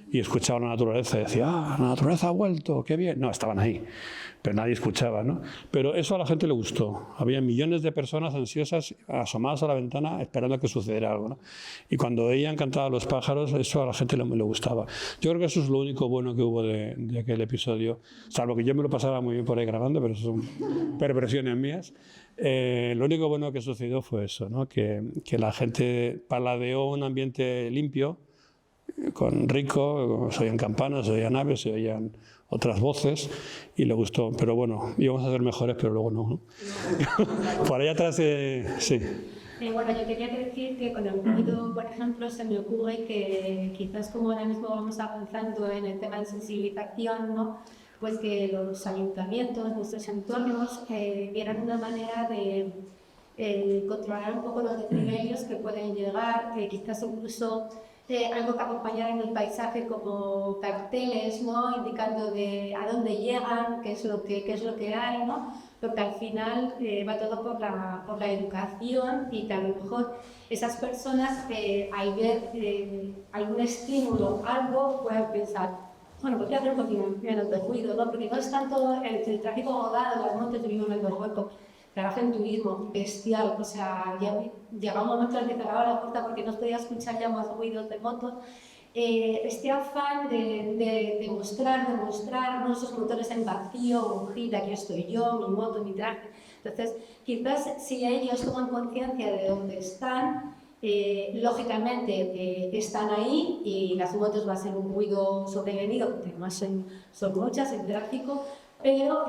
y escuchaba la naturaleza y decía, la naturaleza ha vuelto, qué bien. No, estaban ahí, pero nadie escuchaba, ¿no? Pero eso a la gente le gustó. Había millones de personas ansiosas asomadas a la ventana esperando a que sucediera algo, ¿no? Y cuando veían cantar a los pájaros, eso a la gente le gustaba. Yo creo que eso es lo único bueno que hubo de aquel episodio, salvo que yo me lo pasaba muy bien por ahí grabando, pero eso son perversiones mías. Lo único bueno que sucedió fue eso, ¿no? Que la gente paladeó un ambiente limpio, con rico, se oían campanas, se oían aves, se oían otras voces y le gustó. Pero bueno, íbamos a ser mejores, pero luego no. Por allá atrás, sí. Bueno, yo quería decir que con el ruido, por ejemplo, se me ocurre que quizás como ahora mismo vamos avanzando en el tema de sensibilización, ¿no? Pues que los ayuntamientos, nuestros entornos, vieran una manera de controlar un poco los decibelios que pueden llegar, que quizás incluso algo que acompañar en el paisaje como carteles, ¿no? Indicando a dónde llegan, qué es lo que hay, ¿no? Porque al final va todo por la educación y que a lo mejor esas personas al ver algún estímulo, algo, pueden pensar, bueno, pues voy a hacer un poquito menos de ruido, ¿no? Porque no es tanto el tráfico rodado, las motos, vivimos en el hueco. Trabaja en turismo, bestial, o sea, llega un momento en el que cerraba la puerta porque no podía escuchar ya más ruidos de motos. Este afán de mostrar esos motores en vacío, gira, aquí estoy yo, mi moto, mi traje. Entonces, quizás si ellos toman conciencia de dónde están, lógicamente están ahí y las motos va a ser un ruido sobrevenido, porque además son muchas, el tráfico, pero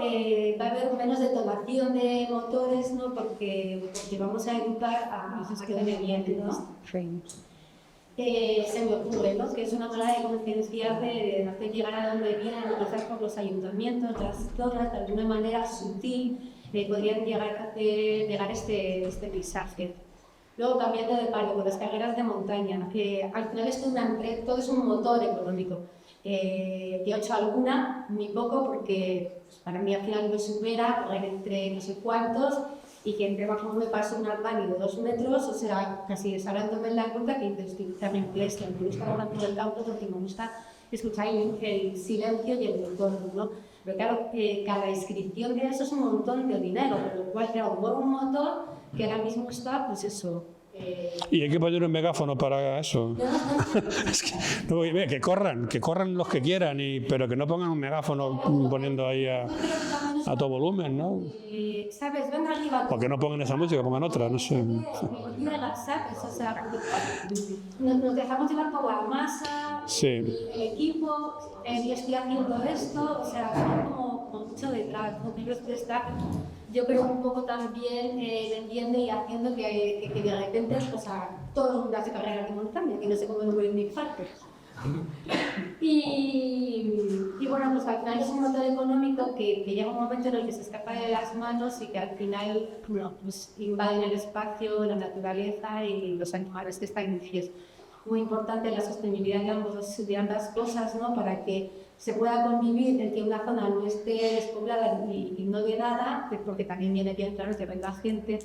va a haber menos detonación de motores, ¿no? Porque vamos a educar a que den bien, ¿no? Se me ocurre, ¿no? Que es una manera de concienciar, de hacer llegar a donde vienen, quizás por los ayuntamientos, las zonas, de alguna manera sutil, podrían llegar a hacer llegar este paisaje. Luego, cambiando de palo, con las carreras de montaña, al final todo es un motor económico. Yo he hecho alguna, muy poco, porque pues, para mí al final me supera correr entre no sé cuántos y que entre bajo me paso un armario de 2 metros, o sea, casi deshablándome en la ruta que intensificar mi inglés, que me gusta hablar por el campo porque me gusta escuchar el silencio y el entorno, ¿no? Pero claro, cada inscripción de eso es un montón de dinero, por lo cual, claro, un motor que ahora mismo está, pues eso. Y hay que poner un megáfono para eso. Es que corran los que quieran, pero que no pongan un megáfono poniendo ahí a todo volumen, ¿no? ¿Sabes? Ven arriba. O que no pongan esa música, pongan otra, no sé. ¿Sabes? O sea, nos dejamos llevar por la masa, sí. El equipo, yo estoy haciendo esto, o sea, hay como mucho detrás, ¿no? Yo creo un poco también vendiendo y haciendo que de repente, o sea, todo el mundo hace carreras de montaña, que no sé cómo lo voy a indicar. Y bueno, pues al final es un motor económico que llega un momento en el que se escapa de las manos y que al final pues invaden el espacio, la naturaleza y los animales que están en ellos. Muy importante la sostenibilidad de ambas cosas, ¿no? Para que se pueda convivir en que una zona no esté despoblada y no de nada, porque también viene bien, claro, que venga gente,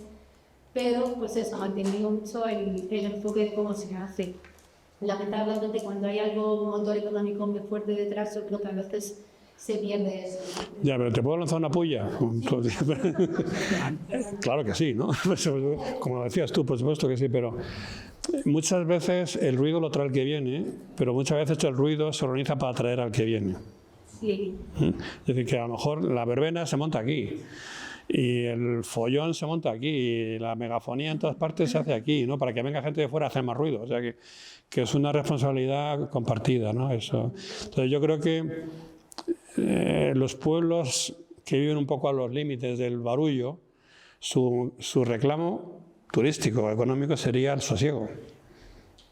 pero pues eso, manteniendo mucho el enfoque de cómo se hace. Lamentablemente, cuando hay algo, un motor económico muy fuerte detrás, yo creo que a veces se pierde eso. Ya, pero ¿te puedo lanzar una puya? Claro que sí, ¿no? Como decías tú, por supuesto que sí, pero muchas veces el ruido lo trae el que viene, pero muchas veces el ruido se organiza para atraer al que viene. Sí. Es decir, que a lo mejor la verbena se monta aquí, y el follón se monta aquí, y la megafonía en todas partes se hace aquí, ¿no? Para que venga gente de fuera a hacer más ruido. O sea que es una responsabilidad compartida, ¿no? Eso. Entonces yo creo que los pueblos que viven un poco a los límites del barullo, su reclamo turístico, económico, sería el sosiego.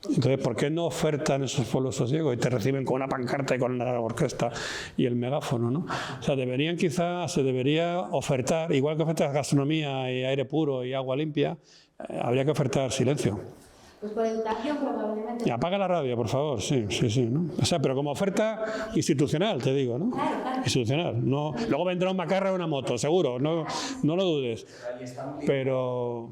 Entonces, ¿por qué no ofertan esos pueblos sosiego y te reciben con una pancarta y con la orquesta y el megáfono, ¿no? O sea, se debería ofertar, igual que ofertas gastronomía y aire puro y agua limpia, habría que ofertar silencio. Pues por educación probablemente. Y apaga la radio, por favor, sí, ¿no? O sea, pero como oferta institucional, te digo, ¿no? Claro. Institucional. No, luego vendrá un macarra o una moto, seguro, no lo dudes. Pero...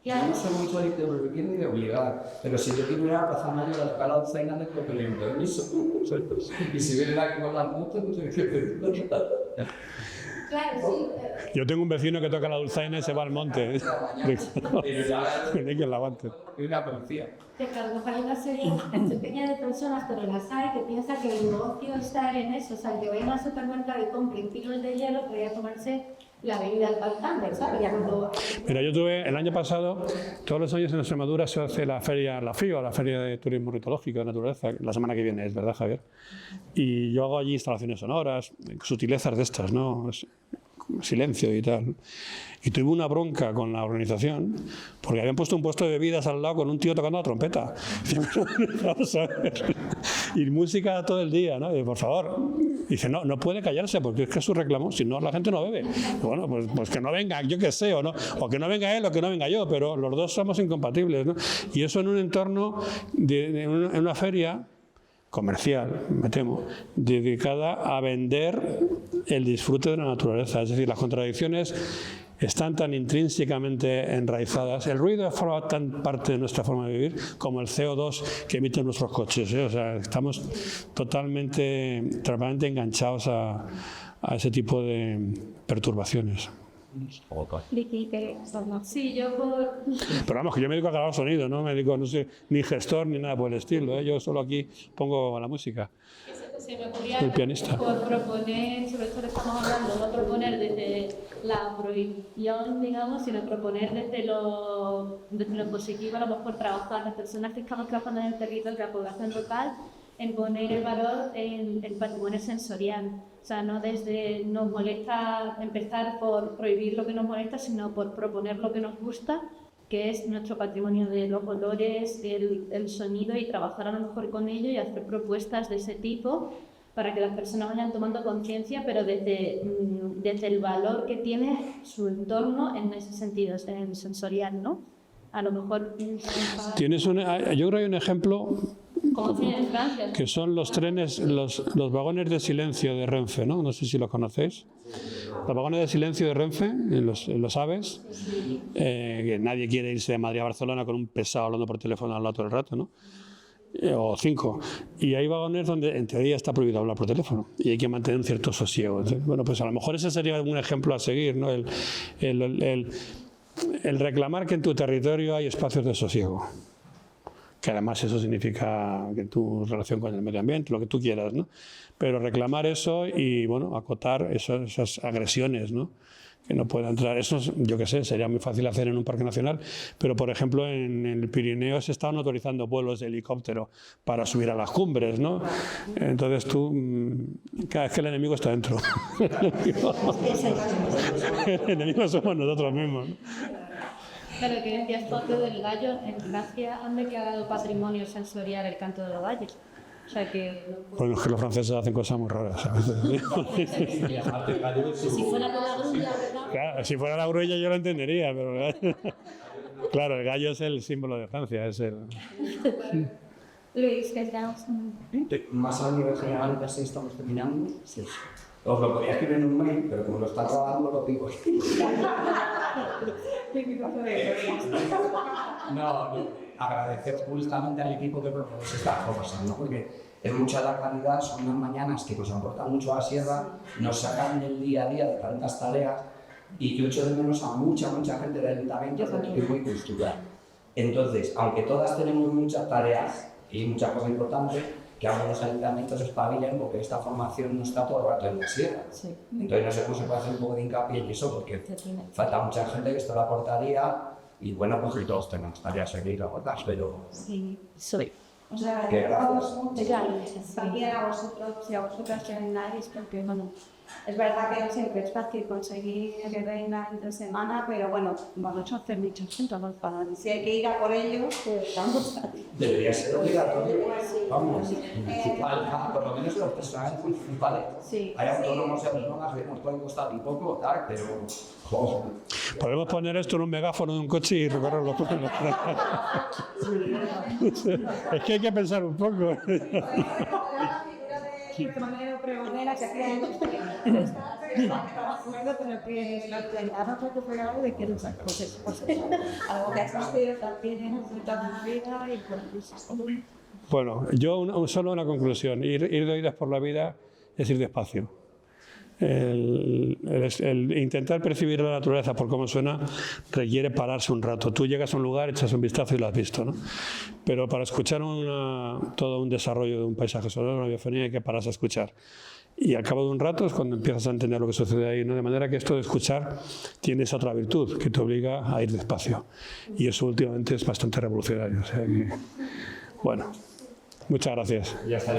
Yo no soy mucho de prohibir ni de obligar, pero si yo quiero ir a la Plaza Mayor a tocar la dulzaina, es porque le doy permiso. Y si vienen aquí con las motos, no tengo que pedir. Claro, sí. Yo tengo un vecino que toca la dulzaina y se va al monte. Que la aguante. Una policía. Que a lo mejor hay una serie pequeña de personas, pero las hay, que piensan que el negocio está en eso. O sea, que vayan al supermercado y compren kilos de hielo, podría tomarse la bebida al Palcamber, ¿sabes? Mira, yo tuve el año pasado, todos los años en Extremadura se hace la feria, la FIO, la Feria de Turismo Ornitológico de Naturaleza, la semana que viene, es verdad, Javier. Y yo hago allí instalaciones sonoras, sutilezas de estas, ¿no? Silencio y tal. Y tuve una bronca con la organización porque habían puesto un puesto de bebidas al lado con un tío tocando la trompeta. Vamos a ver. Y música todo el día, ¿no? Y por favor, Y dice, no puede callarse porque es que es su reclamo, si no la gente no bebe. Y bueno, pues que no venga, yo qué sé, o que no venga él o que no venga yo, pero los dos somos incompatibles, ¿no? Y eso en un entorno, en una feria comercial, me temo, dedicada a vender el disfrute de la naturaleza. Es decir, las contradicciones están tan intrínsecamente enraizadas. El ruido forma tan parte de nuestra forma de vivir como el CO2 que emiten nuestros coches, ¿eh? O sea, estamos totalmente enganchados a ese tipo de perturbaciones. Sí, yo por... Pero vamos, que yo me dedico a grabar sonido, no me dedico, no sé, ni gestor ni nada por el estilo, ¿eh? Yo solo aquí pongo la música. Se me ocurría El pianista. por proponer, sobre todo estamos hablando, no proponer desde la prohibición, digamos, sino proponer desde lo positivo, a lo mejor trabajar las personas que estamos trabajando en el territorio, la población local, en poner el valor en el patrimonio sensorial. O sea, no desde nos molesta empezar por prohibir lo que nos molesta, sino por proponer lo que nos gusta, que es nuestro patrimonio de los olores, el sonido, y trabajar a lo mejor con ello y hacer propuestas de ese tipo para que las personas vayan tomando conciencia, pero desde el valor que tiene su entorno en ese sentido, en el sensorial, ¿no? A lo mejor... Yo creo que hay un ejemplo como tiene en Francia, ¿no? Que son los trenes, los vagones de silencio de Renfe, ¿no? No sé si los conocéis. Los vagones de silencio de Renfe, en los AVEs, que nadie quiere irse de Madrid a Barcelona con un pesado hablando por teléfono al lado todo el rato, ¿no? O 5. Y hay vagones donde en teoría está prohibido hablar por teléfono y hay que mantener un cierto sosiego. Entonces, bueno, pues a lo mejor ese sería un ejemplo a seguir, ¿no? El reclamar que en tu territorio hay espacios de sosiego. Que además eso significa que tu relación con el medio ambiente, lo que tú quieras, ¿no? Pero reclamar eso y, bueno, acotar esas agresiones, ¿no? Que no pueda entrar. Eso, yo qué sé, sería muy fácil hacer en un parque nacional, pero, por ejemplo, en el Pirineo se estaban autorizando vuelos de helicóptero para subir a las cumbres, ¿no? Entonces tú, cada vez que el enemigo está dentro. El enemigo somos nosotros mismos, ¿no? Claro, que decías todo del gallo, en Francia han declarado patrimonio sensorial el canto de los gallos. O sea que... Bueno, es que los franceses hacen cosas muy raras, ¿sabes? Si fuera por la grulla, ¿verdad? Claro, si fuera la grulla yo lo entendería, pero... Claro, el gallo es el símbolo de Francia, es el... Luis, que tenemos Más a nivel general, ya estamos terminando. Sí. Os lo podía escribir en un mail, pero como lo está grabando, lo digo. No, agradecer justamente al equipo que propone estas cosas, ¿no? Porque es mucha la calidad, son unas mañanas que nos aportan mucho a la sierra, nos sacan del día a día de tantas tareas, y yo echo de menos a mucha gente del ayuntamiento que es muy cultural. Entonces, aunque todas tenemos muchas tareas y muchas cosas importantes, que ahora los ayuntamientos espabilen porque esta formación no está todo el rato en la sierra. Sí. Entonces no sé cómo se puede hacer un poco de hincapié en eso, porque falta mucha gente que esto la aportaría, y bueno, pues que todos tenemos tareas a seguir agotadas, pero... Sí, soy. O sea, que gracias. Muchas gracias también a vosotros y a vosotras que vengáis, porque bueno, es verdad que no siempre es fácil conseguir que venga entre semana, pero bueno, vamos a hacer muchas cosas para si hay que ir a por ello, pues vamos a ir. Debería ser obligatorio, vamos, municipal, por lo menos los personajes municipales. Sí. Hay autónomos y autónomas que nos pueden costar un poco, tal, pero... Oh. Podemos poner esto en un megáfono de un coche y recorrerlo. Es que hay que pensar un poco. Pregonero, pregonera, que hacía pero que lo intentamos recuperar de que esas cosas. Algo que ha existido también en nuestra vida y por eso. Bueno, yo solo una conclusión. Ir de oídas por la vida es ir despacio. El intentar percibir la naturaleza por cómo suena requiere pararse un rato. Tú llegas a un lugar, echas un vistazo y lo has visto, ¿no? Pero para escuchar todo un desarrollo de un paisaje sonoro, una biofonía, hay que pararse a escuchar. Y al cabo de un rato es cuando empiezas a entender lo que sucede ahí, ¿no? De manera que esto de escuchar tiene esa otra virtud que te obliga a ir despacio. Y eso últimamente es bastante revolucionario. O sea que, bueno, muchas gracias. Ya está.